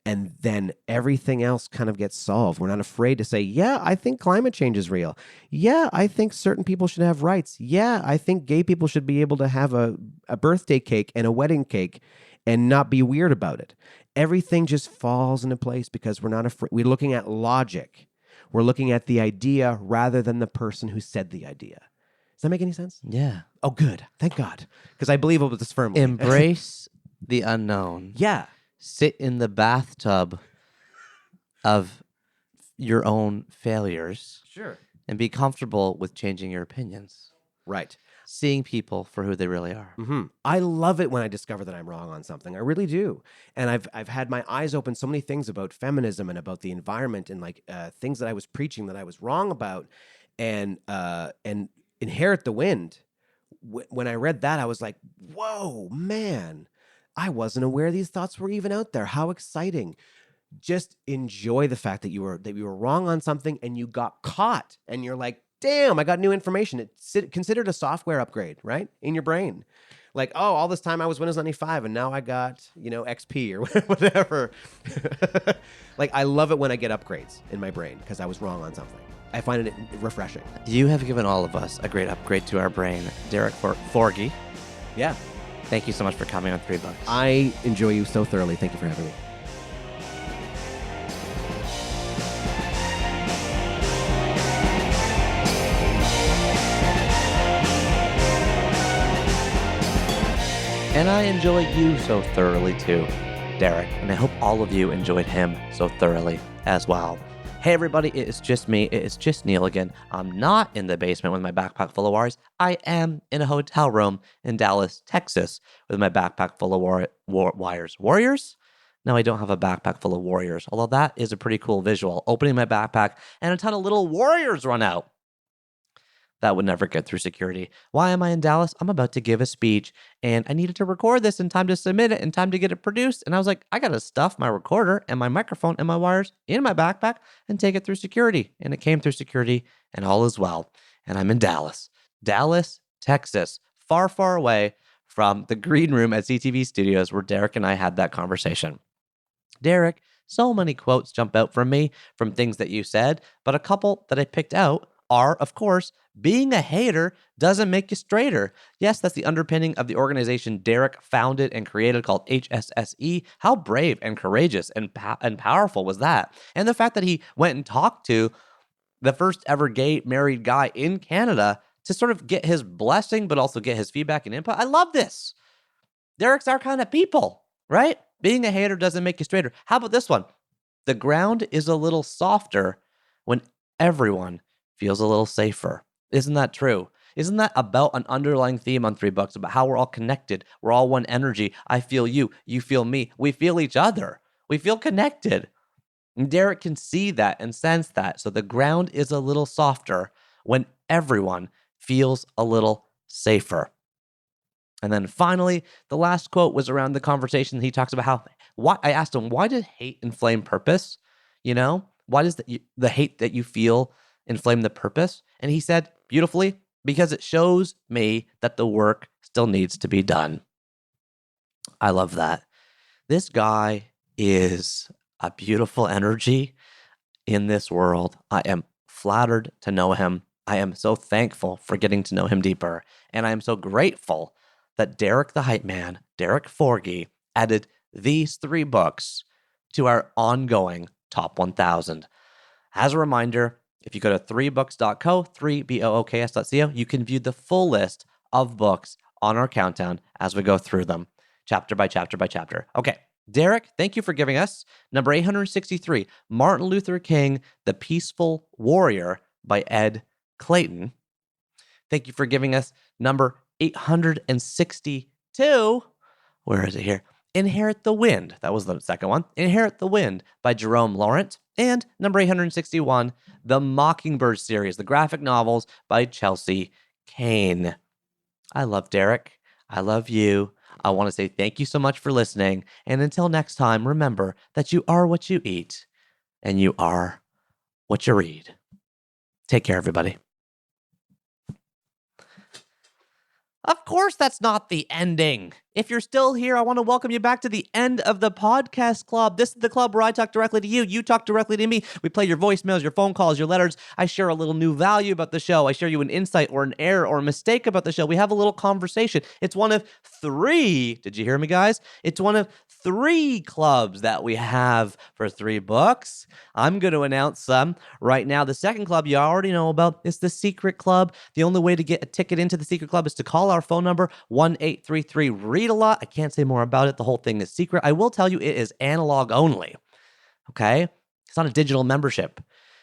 And then everything else kind of gets solved. We're not afraid to say, yeah, I think climate change is real. Yeah, I think certain people should have rights. Yeah, I think gay people should be able to have a birthday cake and a wedding cake and not be weird about it. Everything just falls into place because we're not afraid. We're looking at logic. We're looking at the idea rather than the person who said the idea. Does that make any sense? Yeah. Oh, good. Thank God. Because I believe about this firmly. Embrace the unknown. Yeah. Sit in the bathtub of your own failures Sure. and be comfortable with changing your opinions. Right. Seeing people for who they really are. I love it when I discover that I'm wrong on something. I really do. And I've had my eyes open so many things about feminism and about the environment and like things that I was preaching that I was wrong about, and Inherit the Wind. When I read that, I was like, whoa, man, I wasn't aware these thoughts were even out there. How exciting. Just enjoy the fact that you were wrong on something and you got caught and you're like, damn, I got new information. It's considered a software upgrade, right? In your brain. Like, oh, all this time I was Windows 95 and now I got, XP or whatever. Like, I love it when I get upgrades in my brain because I was wrong on something. I find it refreshing. You have given all of us a great upgrade to our brain. Derek Forgie. Yeah. Thank you so much for coming on 3 Books. I enjoy you so thoroughly. Thank you for having me. And I enjoy you so thoroughly too, Derek. And I hope all of you enjoyed him so thoroughly as well. Hey everybody, it is just me. It is just Neil again. I'm not in the basement with my backpack full of wires. I am in a hotel room in Dallas, Texas with my backpack full of wires. Warriors? No, I don't have a backpack full of warriors, although that is a pretty cool visual. Opening my backpack and a ton of little warriors run out. That would never get through security. Why am I in Dallas? I'm about to give a speech, and I needed to record this in time to submit it, in time to get it produced. And I was like, I got to stuff my recorder and my microphone and my wires in my backpack and take it through security. And it came through security, and all is well. And I'm in Dallas, Texas, far, far away from the green room at CTV Studios where Derek and I had that conversation. Derek, so many quotes jump out from me from things that you said, but a couple that I picked out are, of course, being a hater doesn't make you straighter. Yes, that's the underpinning of the organization Derek founded and created called HSSE. How brave and courageous and powerful was that? And the fact that he went and talked to the first ever gay married guy in Canada to sort of get his blessing, but also get his feedback and input. I love this. Derek's our kind of people, right? Being a hater doesn't make you straighter. How about this one? The ground is a little softer when everyone feels a little safer. Isn't that true? Isn't that about an underlying theme on 3 Books about how we're all connected? We're all one energy. I feel you. You feel me. We feel each other. We feel connected. And Derek can see that and sense that. So the ground is a little softer when everyone feels a little safer. And then finally, the last quote was around the conversation. He talks about I asked him, why did hate inflame purpose? Why does the hate that you feel inflame the purpose? And he said beautifully, because it shows me that the work still needs to be done. I love that. This guy is a beautiful energy in this world. I am flattered to know him. I am so thankful for getting to know him deeper. And I am so grateful that Derek the Hype Man, Derek Forgie, added these 3 books to our ongoing Top 1000. As a reminder, if you go to 3books.co, 3books.co, you can view the full list of books on our countdown as we go through them, chapter by chapter by chapter. Okay, Derek, thank you for giving us number 863, Martin Luther King, The Peaceful Warrior by Ed Clayton. Thank you for giving us number 862. Where is it here? Inherit the Wind. That was the second one. Inherit the Wind by Jerome Laurent. And number 861, The Mockingbird series, the graphic novels by Chelsea Kane. I love Derek. I love you. I want to say thank you so much for listening. And until next time, remember that you are what you eat and you are what you read. Take care, everybody. Of course, that's not the ending. If you're still here, I want to welcome you back to the end of the podcast club. This is the club where I talk directly to you. You talk directly to me. We play your voicemails, your phone calls, your letters. I share a little new value about the show. I share you an insight or an error or a mistake about the show. We have a little conversation. It's one of 3. Did you hear me, guys? It's one of 3 clubs that we have for 3 books. I'm going to announce some right now. The second club you already know about is the Secret Club. The only way to get a ticket into the Secret Club is to call our phone number, 1-833-READ-A-LOT. I can't say more about it. The whole thing is secret. I will tell you it is analog only, okay? It's not a digital membership.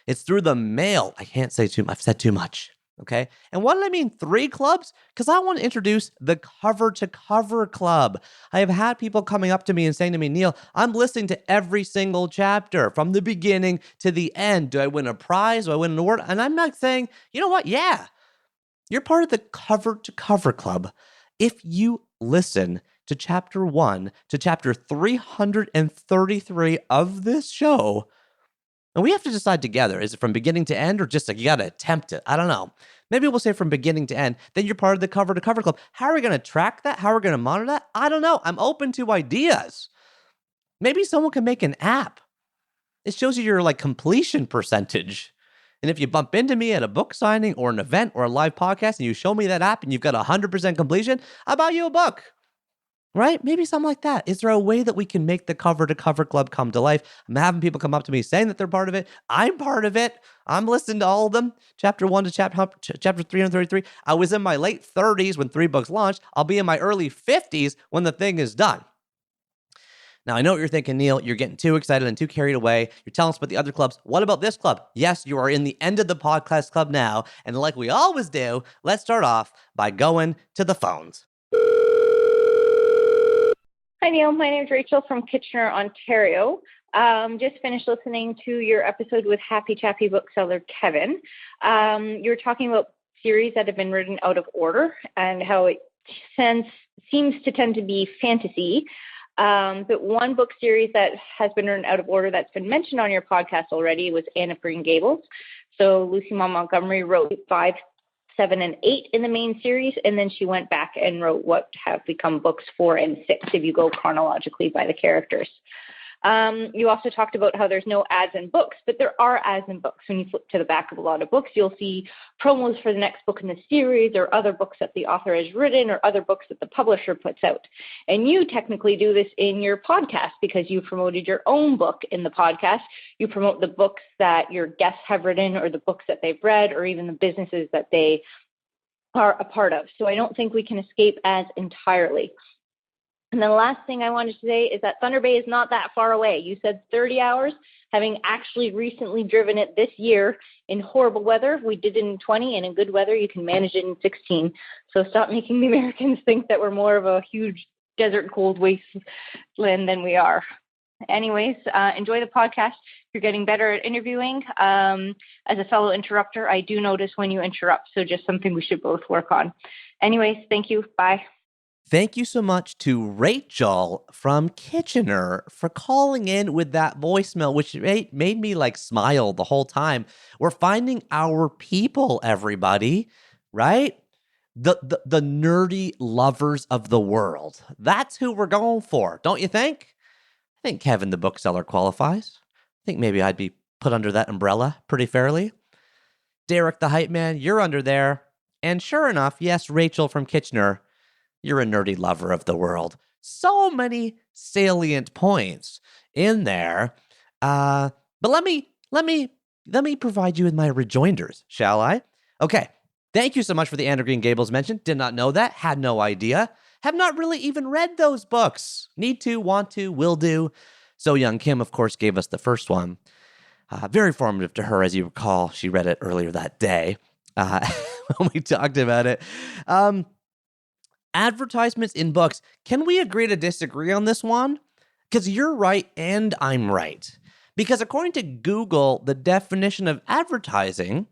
It's through the mail. I can't say too much. I've said too much, okay? And what did I mean 3 clubs? Because I want to introduce the Cover to Cover Club. I have had people coming up to me and saying to me, Neil, I'm listening to every single chapter from the beginning to the end. Do I win a prize? Do I win an award? And I'm not saying, you know what? Yeah, you're part of the Cover to Cover Club if you listen to chapter 1 to chapter 333 of this show. And we have to decide together, is it from beginning to end or just like you got to attempt it? I don't know. Maybe we'll say from beginning to end. Then you're part of the Cover to Cover Club. How are we going to track that? How are we going to monitor that? I don't know. I'm open to ideas. Maybe someone can make an app. It shows you your like completion percentage. And if you bump into me at a book signing or an event or a live podcast and you show me that app and you've got 100% completion, I'll buy you a book. Right? Maybe something like that. Is there a way that we can make the Cover to Cover Club come to life? I'm having people come up to me saying that they're part of it. I'm part of it. I'm listening to all of them. Chapter 1 to chapter 333. I was in my late 30s when 3 books launched. I'll be in my early 50s when the thing is done. Now, I know what you're thinking, Neil. You're getting too excited and too carried away. You're telling us about the other clubs. What about this club? Yes, you are in the end of the podcast club now. And like we always do, let's start off by going to the phones. Hi, Neil. My name is Rachel from Kitchener, Ontario. Just finished listening to your episode with Happy Chappy bookseller Kevin. You're talking about series that have been written out of order and how it seems to tend to be fantasy. But one book series that has been written out of order that's been mentioned on your podcast already was Anne of Green Gables. So Lucy Maud Montgomery wrote 5, 7, and 8 in the main series, and then she went back and wrote what have become books 4 and 6 if you go chronologically by the characters. You also talked about how there's no ads in books, but there are ads in books. When you flip to the back of a lot of books, you'll see promos for the next book in the series or other books that the author has written or other books that the publisher puts out. And you technically do this in your podcast because you promoted your own book in the podcast. You promote the books that your guests have written or the books that they've read or even the businesses that they are a part of. So I don't think we can escape ads entirely. And then the last thing I wanted to say is that Thunder Bay is not that far away. You said 30 hours, having actually recently driven it this year in horrible weather. We did it in 20, and in good weather, you can manage it in 16. So stop making the Americans think that we're more of a huge desert cold wasteland than we are. Anyways, enjoy the podcast. You're getting better at interviewing. As a fellow interrupter, I do notice when you interrupt, so just something we should both work on. Anyways, thank you. Bye. Thank you so much to Rachel from Kitchener for calling in with that voicemail, which made me like smile the whole time. We're finding our people, everybody, right? The nerdy lovers of the world. That's who we're going for, don't you think? I think Kevin the bookseller qualifies. I think maybe I'd be put under that umbrella pretty fairly. Derek the hype man, you're under there. And sure enough, yes, Rachel from Kitchener, you're a nerdy lover of the world. So many salient points in there. But let me provide you with my rejoinders, shall I? Okay. Thank you so much for the Anne of Green Gables mention. Did not know that. Had no idea. Have not really even read those books. Need to, want to, will do. So Young Kim, of course, gave us the first one. Very formative to her, as you recall. She read it earlier that day when we talked about it. Advertisements in books. Can we agree to disagree on this one? Because you're right and I'm right. Because according to Google, the definition of advertisement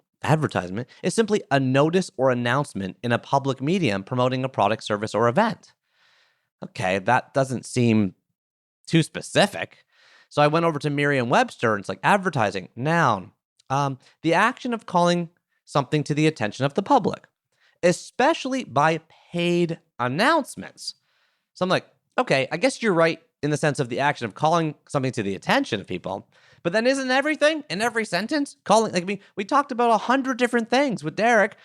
is simply a notice or announcement in a public medium promoting a product, service, or event. Okay, that doesn't seem too specific. So I went over to Merriam-Webster and it's like advertising, noun, the action of calling something to the attention of the public, especially by paid announcements. So I'm like, okay, I guess you're right in the sense of the action of calling something to the attention of people. But then isn't everything in every sentence calling? Like, I mean, we talked about 100 different things with Derek.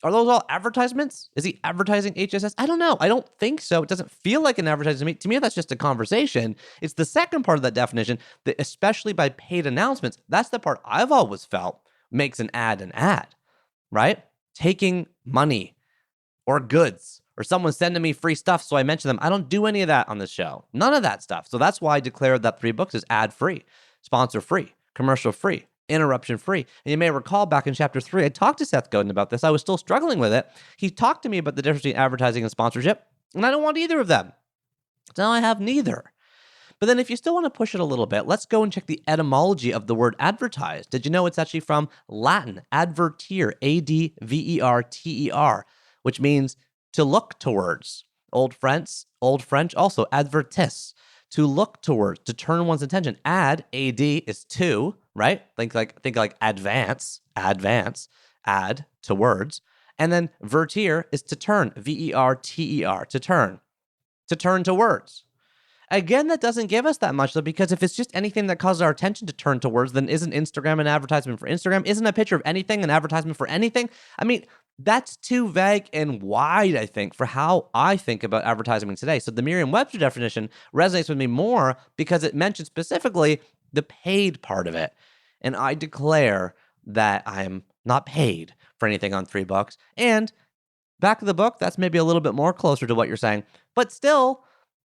Are those all advertisements? Is he advertising HSS? I don't know. I don't think so. It doesn't feel like an advertisement to me. To me, that's just a conversation. It's the second part of that definition, that especially by paid announcements, that's the part I've always felt makes an ad, right? Taking money or goods or someone sending me free stuff, so I mention them. I don't do any of that on this show. None of that stuff. So that's why I declared that 3 books is ad-free, sponsor-free, commercial-free, interruption-free. And you may recall back in chapter 3, I talked to Seth Godin about this. I was still struggling with it. He talked to me about the difference between advertising and sponsorship, and I don't want either of them. So now I have neither. But then if you still want to push it a little bit, let's go and check the etymology of the word advertise. Did you know it's actually from Latin, advertere, A-D-V-E-R-T-E-R, which means to look towards. Old French also, advertis, to look towards, to turn one's attention. Ad, A-D, is to, right? Think like advance, add, towards. And then vertere is to turn, V-E-R-T-E-R, to turn towards. Again, that doesn't give us that much, though, because if it's just anything that causes our attention to turn towards, then isn't Instagram an advertisement for Instagram? Isn't a picture of anything an advertisement for anything? I mean, that's too vague and wide, I think, for how I think about advertising today. So the Merriam-Webster definition resonates with me more because it mentions specifically the paid part of it. And I declare that I am not paid for anything on 3 books. And back of the book, that's maybe a little bit more closer to what you're saying. But still,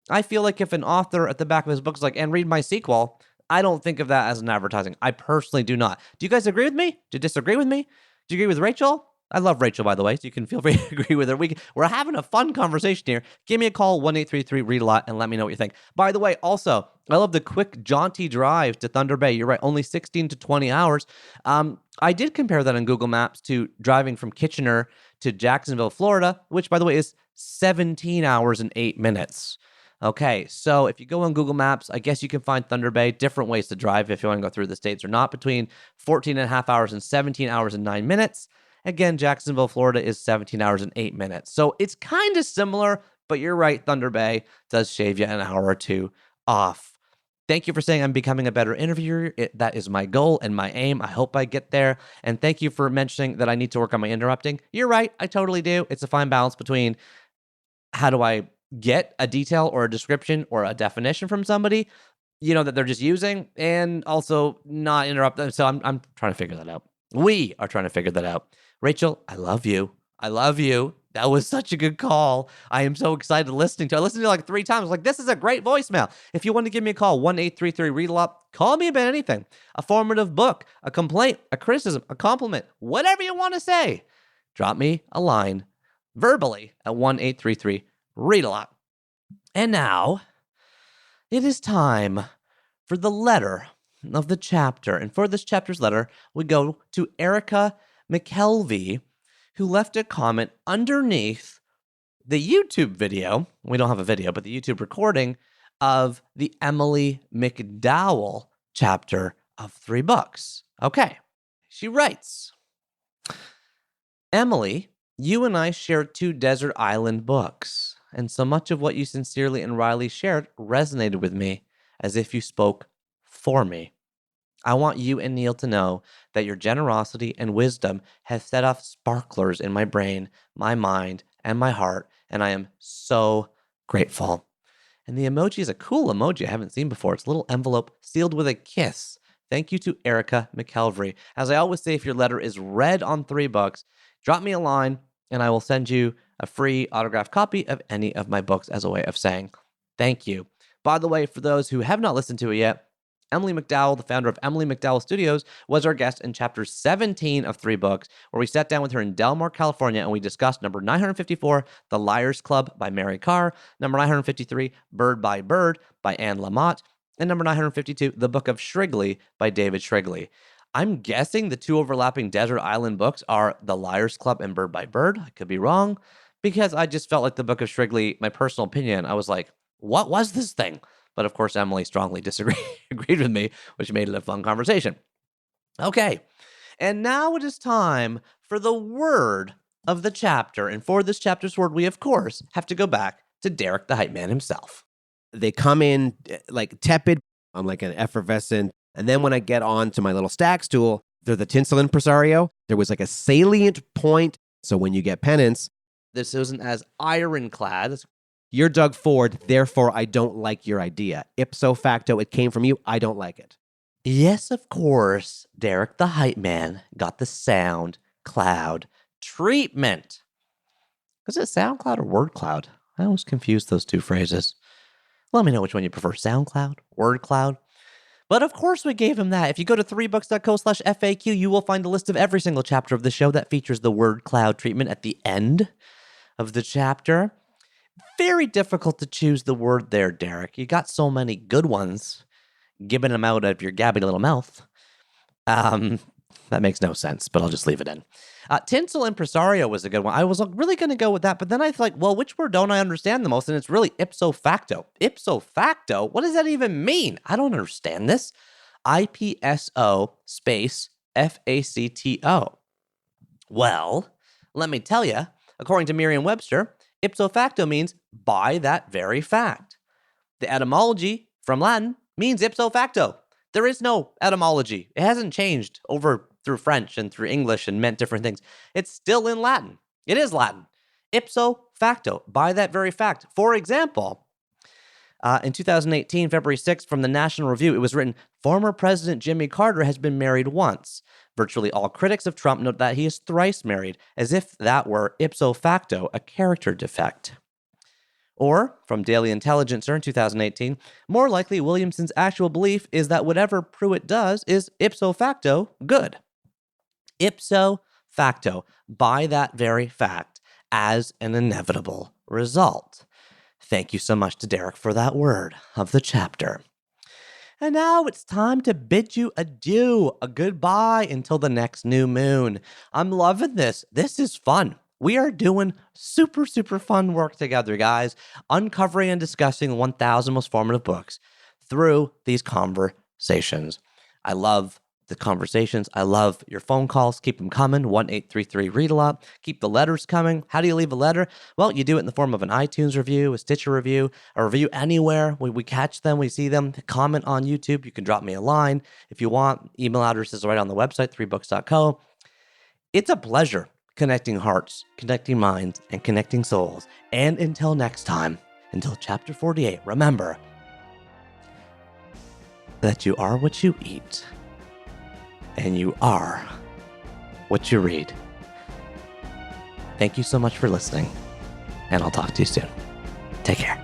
I feel like if an author at the back of his book is like, and read my sequel, I don't think of that as an advertising. I personally do not. Do you guys agree with me? Do you disagree with me? Do you agree with Rachel? I love Rachel, by the way, so you can feel free to agree with her. We're having a fun conversation here. Give me a call, 1-833-READ-A-LOT, and let me know what you think. By the way, also, I love the quick, jaunty drive to Thunder Bay. You're right, only 16 to 20 hours. I did compare that on Google Maps to driving from Kitchener to Jacksonville, Florida, which, by the way, is 17 hours and 8 minutes. Okay, so if you go on Google Maps, I guess you can find Thunder Bay, different ways to drive if you want to go through the states or not, between 14 and a half hours and 17 hours and 9 minutes. Again, Jacksonville, Florida is 17 hours and 8 minutes. So it's kind of similar, but you're right, Thunder Bay does shave you an hour or two off. Thank you for saying I'm becoming a better interviewer. That is my goal and my aim. I hope I get there. And thank you for mentioning that I need to work on my interrupting. You're right, I totally do. It's a fine balance between how do I get a detail or a description or a definition from somebody, that they're just using, and also not interrupt them. So I'm trying to figure that out. We are trying to figure that out. Rachel, I love you. I love you. That was such a good call. I am so excited listening to it. I listened to it like 3 times. Like, this is a great voicemail. If you want to give me a call, 1-833-READ-A-LOT. Call me about anything. A formative book, a complaint, a criticism, a compliment, whatever you want to say. Drop me a line verbally at 1-833-READ-A-LOT. And now, it is time for the letter of the chapter. And for this chapter's letter, we go to Erica McKelvey, who left a comment underneath the YouTube video. We don't have a video, but the YouTube recording of the Emily McDowell chapter of 3 books. Okay. She writes, Emily, you and I shared 2 desert island books, and so much of what you sincerely and wryly shared resonated with me as if you spoke for me. I want you and Neil to know that your generosity and wisdom have set off sparklers in my brain, my mind, and my heart, and I am so grateful. And the emoji is a cool emoji I haven't seen before. It's a little envelope sealed with a kiss. Thank you to Erica McKelvey. As I always say, if your letter is read on 3 books, drop me a line, and I will send you a free autographed copy of any of my books as a way of saying thank you. By the way, for those who have not listened to it yet, Emily McDowell, the founder of Emily McDowell Studios, was our guest in chapter 17 of 3 books, where we sat down with her in Del Mar, California, and we discussed number 954, The Liars Club by Mary Carr, number 953, Bird by Bird by Anne Lamott, and number 952, The Book of Shrigley by David Shrigley. I'm guessing the 2 overlapping desert island books are The Liars Club and Bird by Bird. I could be wrong, because I just felt like The Book of Shrigley, my personal opinion, I was like, what was this thing? But of course, Emily strongly agreed with me, which made it a fun conversation. Okay, and now it is time for the word of the chapter. And for this chapter's word, we, of course, have to go back to Derek the Hype Man himself. They come in like tepid. I'm like an effervescent. And then when I get on to my little stacks tool, they're the tinsel impresario. There was like a salient point. So when you get penance, this isn't as ironclad. You're Doug Ford, therefore I don't like your idea. Ipso facto, it came from you, I don't like it. Yes, of course, Derek the Hype Man got the sound cloud treatment. Is it SoundCloud or WordCloud? I always confuse those two phrases. Let me know which one you prefer, SoundCloud, WordCloud. But of course we gave him that. If you go to 3books.co/FAQ, you will find a list of every single chapter of the show that features the word cloud treatment at the end of the chapter. Very difficult to choose the word there, Derek. You got so many good ones, giving them out of your gabby little mouth. That makes no sense, but I'll just leave it in. Tinsel impresario was a good one. I was really going to go with that, but then I thought, well, which word don't I understand the most? And it's really ipso facto. Ipso facto? What does that even mean? I don't understand this. IPSO space FACTO. Well, let me tell you, according to Merriam-Webster, ipso facto means by that very fact. The etymology from Latin means ipso facto. There is no etymology. It hasn't changed over through French and through English and meant different things. It's still in Latin. It is Latin. Ipso facto, by that very fact. For example, in 2018, February 6th, from the National Review, it was written, former President Jimmy Carter has been married once. Virtually all critics of Trump note that he is thrice married, as if that were ipso facto a character defect. Or, from Daily Intelligencer in 2018, more likely Williamson's actual belief is that whatever Pruitt does is ipso facto good. Ipso facto, by that very fact, as an inevitable result. Thank you so much to Derek for that word of the chapter. And now it's time to bid you adieu, a goodbye until the next new moon. I'm loving this. This is fun. We are doing super, super fun work together, guys, uncovering and discussing 1,000 most formative books through these conversations. I love the conversations. I love your phone calls. Keep them coming. 1-833-READ-A-LOT. Keep the letters coming. How do you leave a letter? Well, you do it in the form of an iTunes review, a Stitcher review, a review anywhere. We catch them. We see them. Comment on YouTube. You can drop me a line if you want. Email address is right on the website, 3books.co. It's a pleasure connecting hearts, connecting minds, and connecting souls. And until next time, until chapter 48, remember that you are what you eat, and you are what you read. Thank you so much for listening, and I'll talk to you soon. Take care.